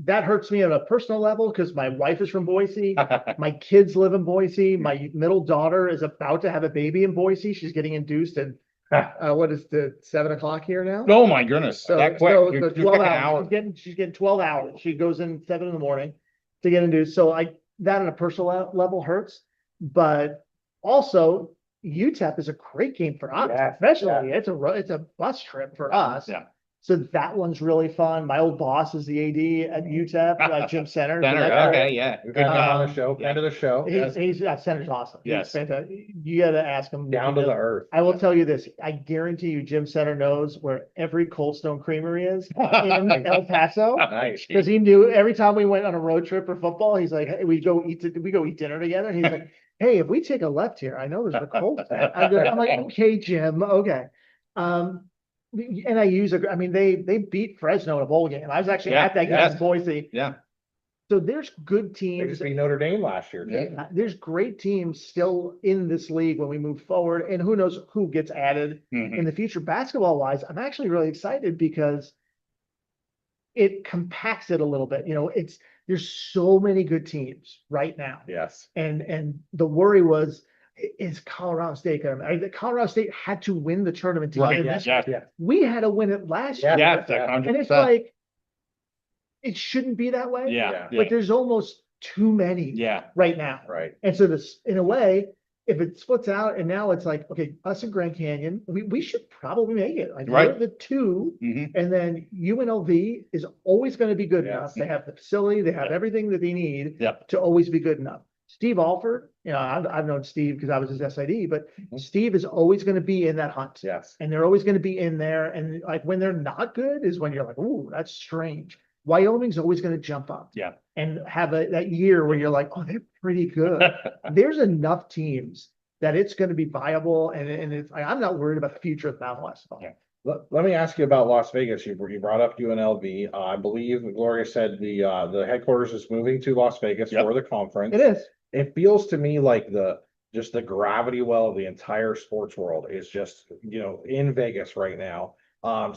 That hurts me on a personal level because my wife is from Boise. My kids live in Boise. My middle daughter is about to have a baby in Boise. She's getting induced in what is the 7 o'clock here now? Oh my goodness. So, that quick. so 12 hours. She's getting 12 hours. She goes in 7 in the morning to get induced. So that on a personal level hurts, but also UTEP is a great game for us, especially it's a bus trip for us. So that one's really fun. My old boss is the AD at UTEP, Jim Center. We've Good on the show, end of the show. He's Center's awesome. Yes. He's fantastic. You got to ask him. Down to the earth. I will tell you this. I guarantee you Jim Center knows where every Cold Stone Creamery is in El Paso. Nice. Because he knew every time we went on a road trip for football, he's like, hey, we go eat dinner together. And he's like, hey, if we take a left here, I know there's a Cold Stone. I'm like, okay, Jim, okay. And they beat Fresno in a bowl game. I was actually at that game in Boise. So there's good They teams. just beat Notre Dame last year, too. There's great teams still in this league when we move forward, and who knows who gets added in the future. Basketball wise, I'm actually really excited because it compacts it a little bit. There's so many good teams right now. Yes. And the worry was, is Colorado State going Colorado State had to win the tournament to get in this. We had to win it last year. And it's like, it shouldn't be that way. But there's almost too many right now. Right. And so this, in a way, if it splits out and now it's like, okay, us and Grand Canyon, we should probably make it. Like we're the two, and then UNLV is always going to be good enough. They have the facility, they have everything that they need to always be good enough. Steve Alford, I've known Steve because I was his SID, but Mhm. Steve is always going to be in that hunt. Yes. And they're always going to be in there. And like when they're not good is when you're like, ooh, that's strange. Wyoming's always going to jump up. Yeah. And have that year where you're like, oh, they're pretty good. There's enough teams that it's going to be viable. And it's like, I'm not worried about the future of Mountain West. Yeah. Let me ask you about Las Vegas. You brought up UNLV. I believe Gloria said the headquarters is moving to Las Vegas Yep. for the conference. It is. It feels to me like just the gravity well of the entire sports world is just, in Vegas right now. How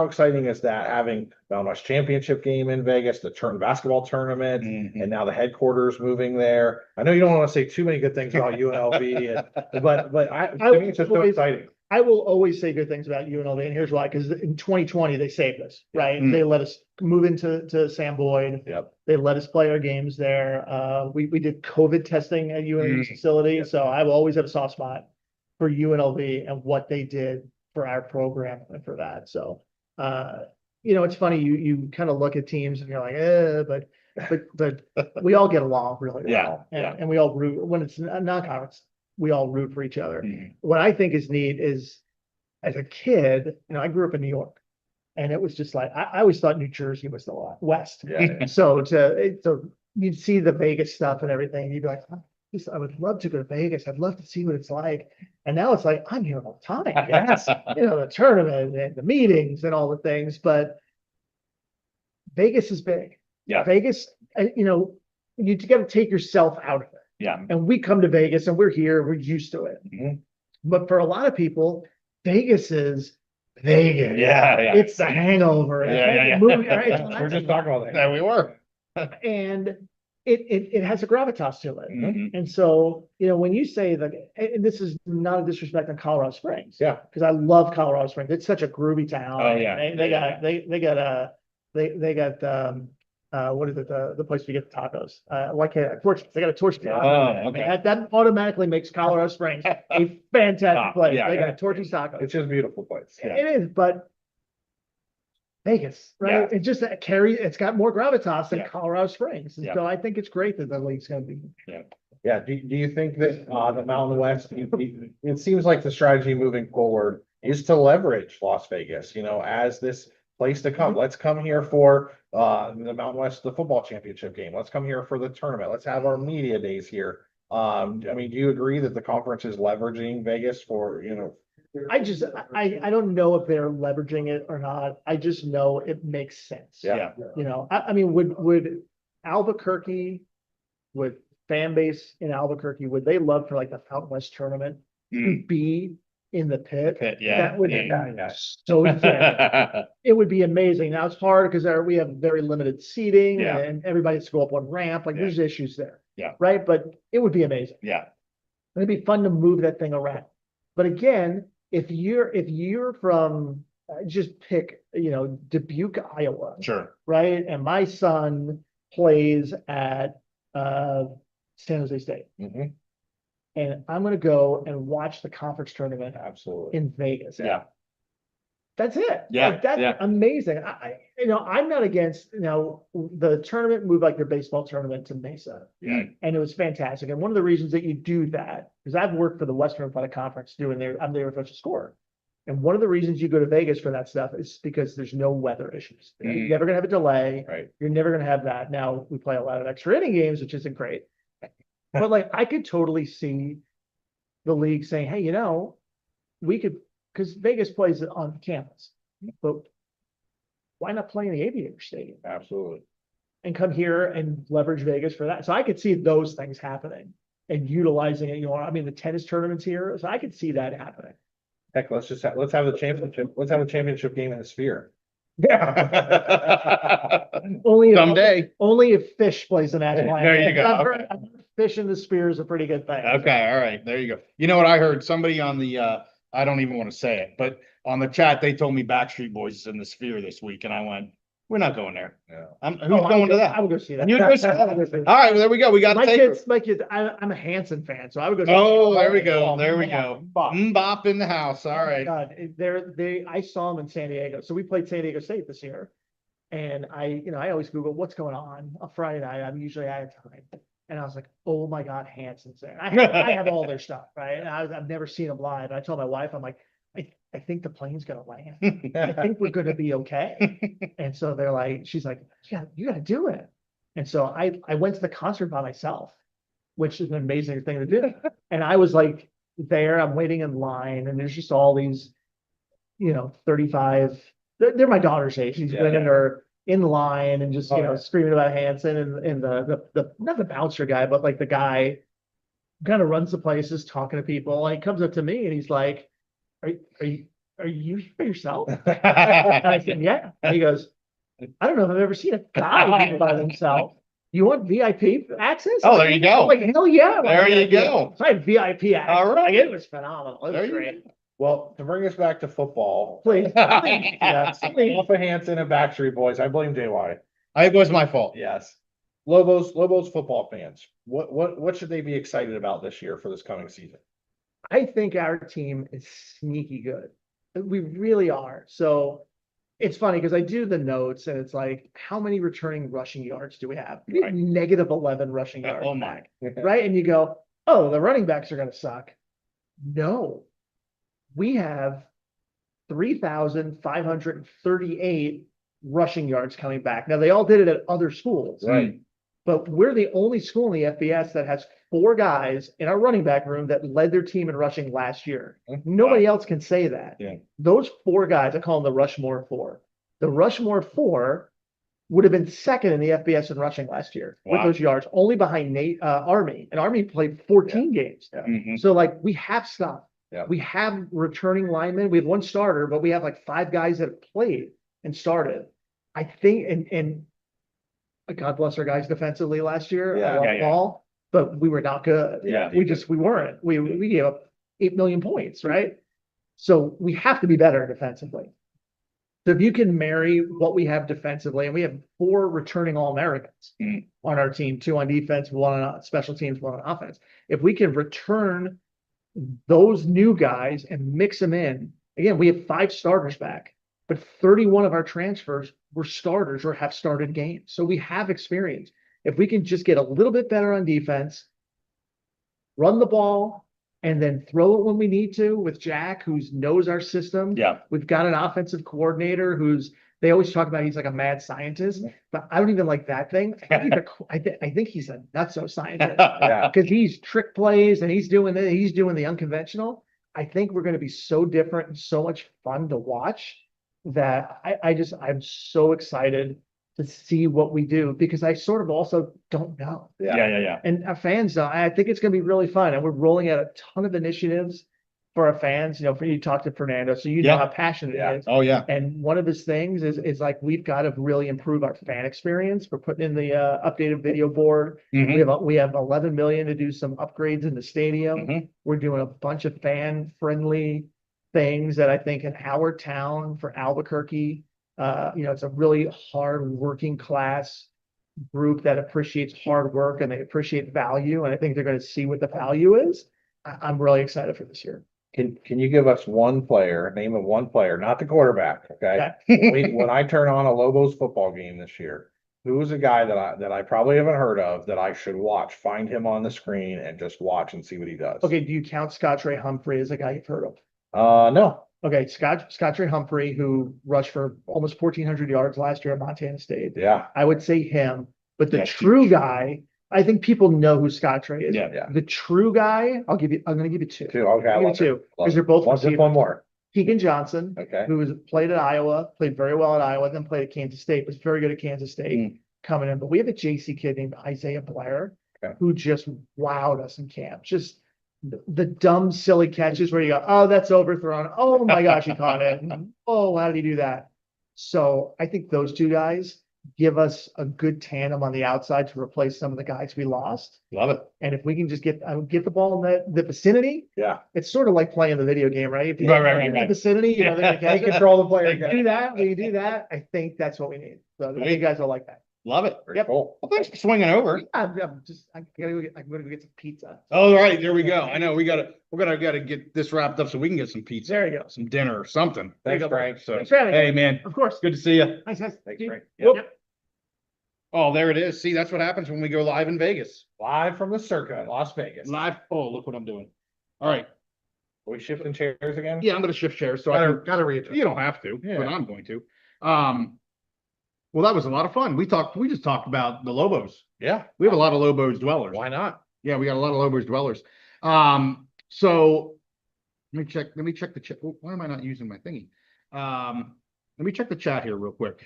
exciting is that, having Mountain West Championship game in Vegas, the basketball tournament, Mhm. and now the headquarters moving there? I know you don't want to say too many good things about UNLV, but to me, it's just so exciting. I will always say good things about UNLV, and here's why, because in 2020, they saved us, right? Mm. They let us move into Sam Boyd. Yep. They let us play our games there. We did COVID testing at UNLV's facility, so I will always have a soft spot for UNLV and what they did for our program and for that. So, it's funny, you kind of look at teams and you're like, but we all get along really well. Yeah, And we all root, when it's non-conference, we all root for each other. Mhm. What I think is neat is, as a kid, I grew up in New York, and it was just like, I always thought New Jersey was the West. Yeah. So you'd see the Vegas stuff and everything, and you'd be like, I would love to go to Vegas. I'd love to see what it's like. And now it's like, I'm here all the time. Yes. The tournament and the meetings and all the things, but Vegas is big. Yeah. Vegas, you got to take yourself out of it. Yeah. And we come to Vegas and we're here, we're used to it. Mhm. But for a lot of people, Vegas is Vegas. Yeah. It's the hangover. It's Yeah, like yeah, the movie, yeah. right? We're just talking about that. There we were. And it has a gravitas to it. Mhm. And so, when you say that, and this is not a disrespect on Colorado Springs. Yeah. Because I love Colorado Springs. It's such a groovy town. Oh, yeah. They got what is it? The place we get the tacos. Why can't they got a torch taco? Oh, okay. That automatically makes Colorado Springs a fantastic place. Yeah, They yeah. got Torchy's tacos. It's just a beautiful place. Yeah. It is, but Vegas, right? Yeah. It just it's got more gravitas than Yeah. Colorado Springs. And Yeah. so I think it's great that the league's going to be. Yeah, do you think that the Mountain West, it seems like the strategy moving forward is to leverage Las Vegas, as this place to come. Let's come here for the Mountain West, the football championship game. Let's come here for the tournament. Let's have our media days here. Do you agree that the conference is leveraging Vegas for, I don't know if they're leveraging it or not. I just know it makes sense. Yeah. Would Albuquerque, would fan base in Albuquerque, would they love for like the Mountain West tournament to be in the pit? Yeah. That would Yeah. be so fantastic. It would be amazing. Now it's hard because we have very limited seating Yeah. and everybody has to go up one ramp. Like Yeah. there's issues there. Yeah. Right. But it would be amazing. Yeah. It'd be fun to move that thing around. But again, if you're from, just pick, Dubuque, Iowa, Sure. right? And my son plays at San Jose State, Mhm, and I'm going to go and watch the conference tournament absolutely. in Vegas. Yeah. That's it. Yeah, Like, that's yeah. amazing. I'm not against, the tournament moved like their baseball tournament to Mesa. Yeah. And it was fantastic. And one of the reasons that you do that, because I've worked for the Western Athletic Conference I'm their official scorer. And one of the reasons you go to Vegas for that stuff is because there's no weather issues. You're Mhm. never gonna have a delay. Right. You're never gonna have that. Now, we play a lot of extra inning games, which isn't great. But like, I could totally see the league saying, hey, we could, because Vegas plays it on campus, but why not play in the Aviator Stadium Absolutely. and come here and leverage Vegas for that? So I could see those things happening and utilizing it. The tennis tournaments here, so I could see that happening. Heck, let's have the championship. Let's have a championship game in the Sphere. Only Someday. only if Fish plays the national anthem. There you go. I've heard Fish in the Sphere is a pretty good thing. Okay, all right, there you go. You know what I heard? Somebody on the, I don't even want to say it, but on the chat, they told me Backstreet Boys is in the Sphere this week, and I went, we're not going there. Yeah. Who's going to I that? would go see that. You go see that? I would go see All right, well, there we go. We got My to take her. kids, I'm a Hanson fan, so I would go. Oh, there we go. There we Yeah. go. Mbop in the house. All right. God, I saw them in San Diego. So we played San Diego State this year. And I always Google what's going on Friday night. I'm usually out of time. And I was like, oh my God, Hanson's there. I have all their stuff, right? And I've never seen them live. And I told my wife, I'm like, I think the plane's gonna land. I think we're gonna be okay. And so they're like, she's like, yeah, you gotta do it. And so I went to the concert by myself, which is an amazing thing to do. And I was like there, I'm waiting in line, and there's just all these, 35, they're my daughter's age. These women are in line and just, screaming about Hanson and the not the bouncer guy, but like the guy kind of runs the places talking to people. And he comes up to me and he's like, are you here yourself? And I said, yeah. And he goes, I don't know if I've ever seen a guy here by himself. You want VIP access? Oh, there you go. I'm like, hell yeah. There you go. So I had VIP access. All right. Like, it was phenomenal. It There was you great. Well, to bring us back to football. Please. Yeah, Please. off of Hanson and Backstreet Boys, I blame JY. It was my fault. Yes. Lobos football fans, what should they be excited about this year for this coming season? I think our team is sneaky good. We really are. So it's funny because I do the notes and it's like, how many returning rushing yards do we have? We have Right. negative 11 rushing yards. Oh my. Right? And you go, oh, the running backs are going to suck. No, we have 3,538 rushing yards coming back. Now they all did it at other schools, Right. but we're the only school in the FBS that has 4 guys in our running back room that led their team in rushing last year. Nobody else can say that. Yeah. Those 4 guys, I call them the Rushmore 4. The Rushmore 4 would have been second in the FBS in rushing last year with Wow. those yards, only behind Army. And Army played 14 games. Mhm. So like we have stuff. Yeah. We have returning linemen. We have 1 starter, but we have like 5 guys that have played and started. I think, and God bless our guys defensively last year. Yeah. I love Yeah, them yeah. all, but we were not good. Yeah. We weren't. We gave up 8 million points, right? So we have to be better defensively. So if you can marry what we have defensively, and we have 4 returning All-Americans Mm. on our team, 2 on defense, 1 on special teams, 1 on offense. If we can return those new guys and mix them in, again, we have 5 starters back, but 31 of our transfers were starters or have started games. So we have experience. If we can just get a little bit better on defense, run the ball, and then throw it when we need to with Jack, who knows our system. Yeah. We've got an offensive coordinator they always talk about he's like a mad scientist, but I don't even like that thing. I think he's a nutso scientist. Yeah. Because he's trick plays and he's doing the unconventional. I think we're going to be so different and so much fun to watch that I'm so excited to see what we do because I sort of also don't know. Yeah. And our fans don't. I think it's going to be really fun. And we're rolling out a ton of initiatives for our fans, for you to talk to Fernando. So you know Yeah. how passionate Yeah. he is. Oh yeah. And one of his things is like, we've got to really improve our fan experience. We're putting in the updated video board. Mhm. We have 11 million to do some upgrades in the stadium. Mhm. We're doing a bunch of fan friendly things that I think in our town for Albuquerque, it's a really hard working class group that appreciates hard work and they appreciate value. And I think they're going to see what the value is. I'm really excited for this year. Can you give us name of one player, not the quarterback, okay? When I turn on a Lobos football game this year, who's a guy that I probably haven't heard of that I should watch, find him on the screen and just watch and see what he does? Okay. Do you count Scott Ray Humphrey as a guy you've heard of? No. Okay. Scott Ray Humphrey, who rushed for almost 1,400 yards last year at Montana State. Yeah. I would say him, but the Yeah, true guy, I think people know who Scott Ray is. Yeah. Yeah. The true guy, I'm going to give you 2. 2. Okay. I I'll give you love 2 it. Love because they're both Just receivers. one more. Keegan Johnson, Okay. who played at Iowa, played very well at Iowa, then played at Kansas State, was very good at Kansas State coming in. But we have a JC kid named Isaiah Blair, Okay. who just wowed us in camp. Just the dumb, silly catches where you go, oh, that's overthrown. Oh my gosh, he caught it. Oh, how did he do that? So I think those 2 guys give us a good tandem on the outside to replace some of the guys we lost. Love it. And if we can just get the ball in the vicinity, Yeah. it's sort of like playing the video game, right? If you Right. in the vicinity, they're gonna catch it. Control the player. We do that. We do that. I think that's what we need. So I think you guys will like that. Love it. Very Yep. cool. Well, thanks for swinging over. I'm gonna go get some pizza. All right, there we go. I know we're gonna get this wrapped up so we can get some pizza, There you go. some dinner or something. There you Thanks, go. Frank. So, Thanks for having me. hey man, Of course. good to see you. Nice. Thanks, Frank. Yep. Yep. Oh, there it is. See, that's what happens when we go live in Vegas. Live from the Circa, Las Vegas. Live. Oh, look what I'm doing. All right. Are we shifting chairs again? Yeah, I'm gonna shift chairs so I Gotta, can, gotta readjust. you don't have to, Yeah. but I'm going to. Well, that was a lot of fun. We just talked about the Lobos. Yeah, We have a lot of Lobos dwellers. why not? Yeah, we got a lot of Lobos dwellers. So let me check the chat. Why am I not using my thingy? Let me check the chat here real quick.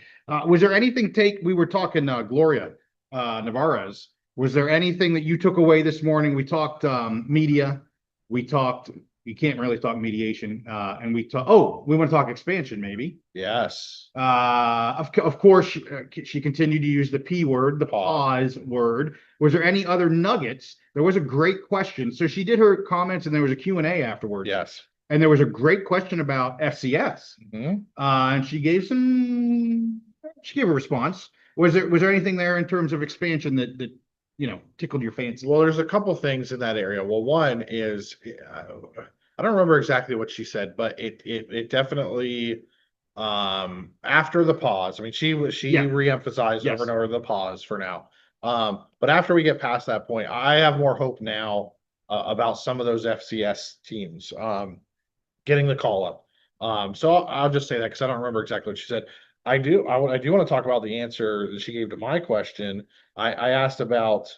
Was there anything we were talking, Gloria, Navarez. Was there anything that you took away this morning? We talked, media. We talked, you can't really talk mediation. And we want to talk expansion maybe. Yes. Of course, she continued to use the P word, the pause word. Was there any other nuggets? There was a great question. So she did her comments and there was a Q&A afterwards. Yes. And there was a great question about FCS. Mhm. And she gave a response. Was there anything there in terms of expansion that tickled your fancy? Well, there's a couple things in that area. Well, one is, I don't remember exactly what she said, but it definitely, after the pause, I mean, she Yeah. reemphasized Yes. over and over the pause for now. But after we get past that point, I have more hope now, about some of those FCS teams, getting the call up. So I'll just say that because I don't remember exactly what she said. I do want to talk about the answer that she gave to my question. I asked about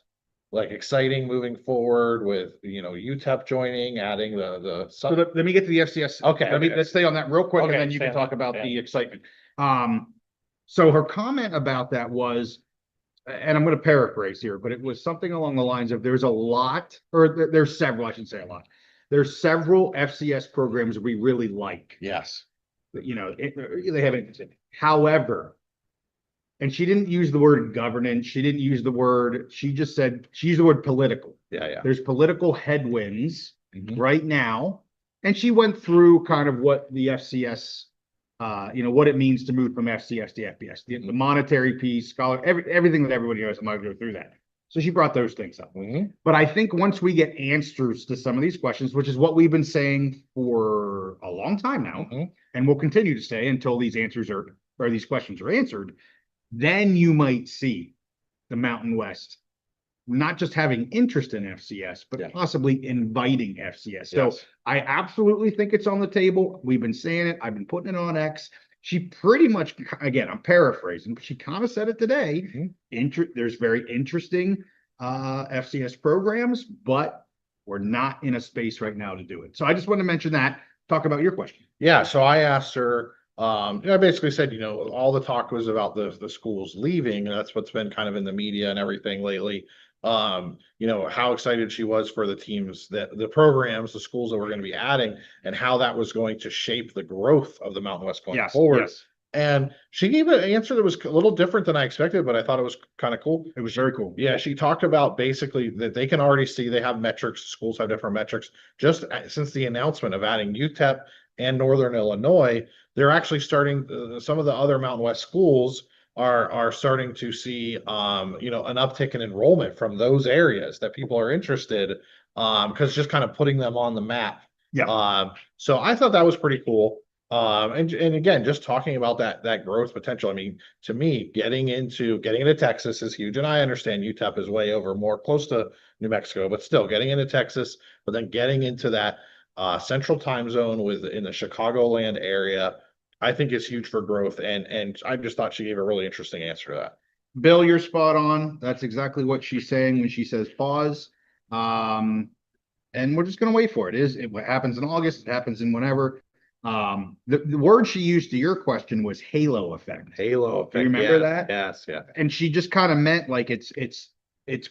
like exciting moving forward with, UTEP joining, adding the So let me get to the FCS. Okay, okay. Let's stay on that real quick, and Okay, then you can stay on talk about that, the excitement. So her comment about that was, and I'm going to paraphrase here, but it was something along the lines of there's several, I shouldn't say a lot. There's several FCS programs we really like. Yes. They have interest in. However, and she didn't use the word governance. She didn't use the word, she just said, she used the word political. Yeah. There's political headwinds Mhm. right now. And she went through kind of what the FCS, what it means to move from FCS to FBS, the monetary piece, everything that everybody knows. I'm not going to go through that. So she brought those things up. Mhm. But I think once we get answers to some of these questions, which is what we've been saying for a long time now, Mhm. and we'll continue to say until these answers or these questions are answered, then you might see the Mountain West not just having interest in FCS, but Yeah. possibly inviting FCS. So Yes. I absolutely think it's on the table. We've been saying it. I've been putting it on X. She pretty much, again, I'm paraphrasing, but she kind of said it today. Mhm. There's very interesting FCS programs, but we're not in a space right now to do it. So I just want to mention that. Talk about your question. Yeah, so I asked her, I basically said, all the talk was about the schools leaving, and that's what's been kind of in the media and everything lately. How excited she was for the teams the programs, the schools that we're going to be adding, and how that was going to shape the growth of the Mountain West going forward. Yes. And she gave an answer that was a little different than I expected, but I thought it was kind of cool. It was very cool. Yeah, she talked about basically that they can already see they have metrics, schools have different metrics. Just since the announcement of adding UTEP and Northern Illinois, they're actually starting, some of the other Mountain West schools are starting to see, an uptick in enrollment from those areas that people are interested, because just kind of putting them on the map. Yeah. So I thought that was pretty cool. And again, just talking about that growth potential. I mean, to me, getting into Texas is huge. And I understand UTEP is way over more close to New Mexico, but still getting into Texas, but then getting into that central time zone in the Chicagoland area, I think is huge for growth. And I just thought she gave a really interesting answer to that. Bill, you're spot on. That's exactly what she's saying when she says pause. And we're just going to wait for it. It happens in August. It happens in whenever. The word she used to your question was halo effect. Halo effect. Do you remember yes, that? Yes, yeah. And she just kind of meant like it's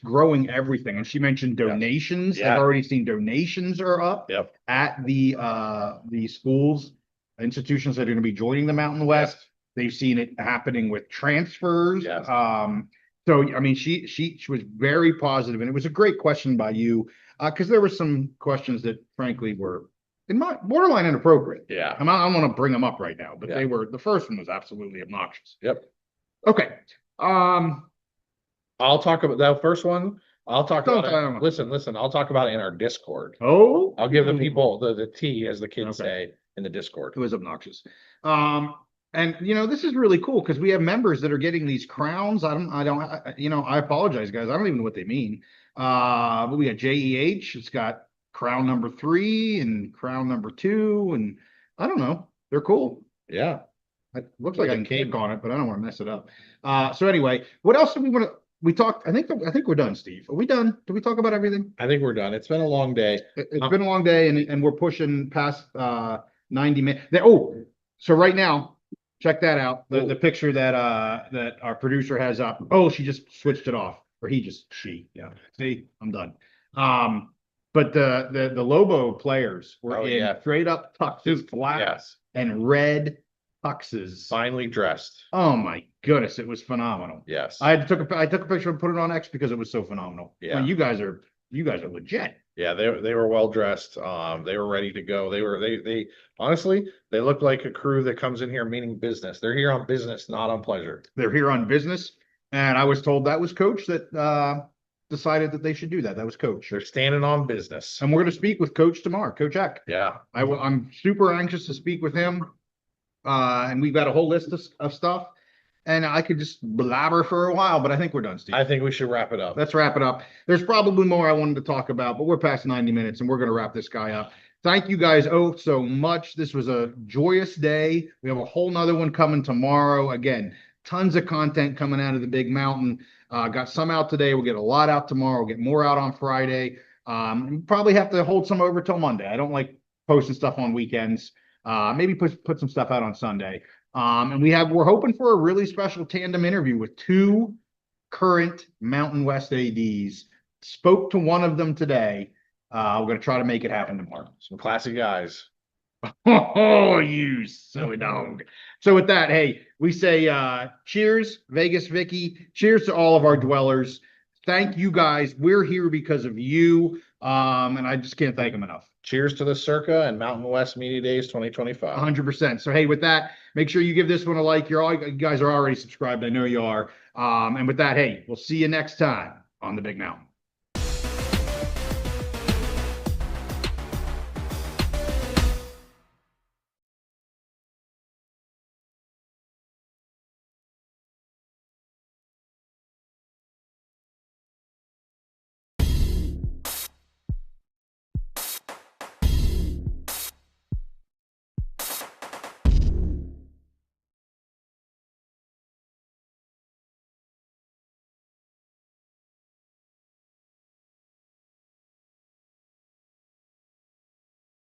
growing everything. And she mentioned donations. Yeah. I've already seen donations are up Yep. at the schools, institutions that are going to be joining the Mountain West. Yes. They've seen it happening with transfers. Yes. So I mean, she was very positive, and it was a great question by you, because there were some questions that frankly were in my borderline inappropriate. Yeah. I don't want to bring them up right now, but Yeah. they were. The first one was absolutely obnoxious. Yep. Okay. I'll talk about that first one. I'll talk Don't about tell it. Listen, I'll talk about it in our Discord. Oh, I'll give the people the tea, as the kids Okay. say, in the Discord. It was obnoxious. And you know, this is really cool because we have members that are getting these crowns. I apologize, guys. I don't even know what they mean. But we got JEH. It's got crown number 3 and crown number 2. And I don't know. They're cool. Yeah. It looks like I can King. click on it, but I don't want to mess it up. So anyway, what else do we want to, we talked, I think we're done, Steve. Are we done? Did we talk about everything? I think we're done. It's been a long day. It's been a long day and we're pushing past 90 minutes. Oh, so right now, check that out. The picture that our producer has up. Oh, she just switched it off. Or she. Yeah. See, I'm done. But the Lobo players were in straight up tuxes, black Yes. and red tuxes. Finally dressed. Oh my goodness, it was phenomenal. Yes. I took a picture and put it on X because it was so phenomenal. Yeah. Well, you guys are legit. Yeah, they were well dressed. They were ready to go. They honestly, they look like a crew that comes in here meaning business. They're here on business, not on pleasure. They're here on business. And I was told that was Coach that decided that they should do that. That was Coach. They're standing on business. And we're going to speak with Coach tomorrow, Coach Eck. Yeah. I'm super anxious to speak with him. And we've got a whole list of stuff. And I could just blabber for a while, but I think we're done, Steve. I think we should wrap it up. Let's wrap it up. There's probably more I wanted to talk about, but we're past 90 minutes and we're going to wrap this guy up. Thank you guys so much. This was a joyous day. We have a whole nother one coming tomorrow. Again, tons of content coming out of the Big Mountain. Got some out today. We'll get a lot out tomorrow. We'll get more out on Friday. Probably have to hold some over till Monday. I don't like posting stuff on weekends. Maybe put some stuff out on Sunday. And we're hoping for a really special tandem interview with 2 current Mountain West ADs. Spoke to one of them today. We're going to try to make it happen tomorrow. Some classy guys. Oh, you silly dog. So with that, hey, we say cheers, Vegas Vicky. Cheers to all of our dwellers. Thank you guys. We're here because of you. And I just can't thank them enough. Cheers to the Circa and Mountain West Media Days 2025. 100%. So, hey, with that, make sure you give this one a like. You guys are already subscribed. I know you are. And with that, hey, we'll see you next time on the Big Mountain.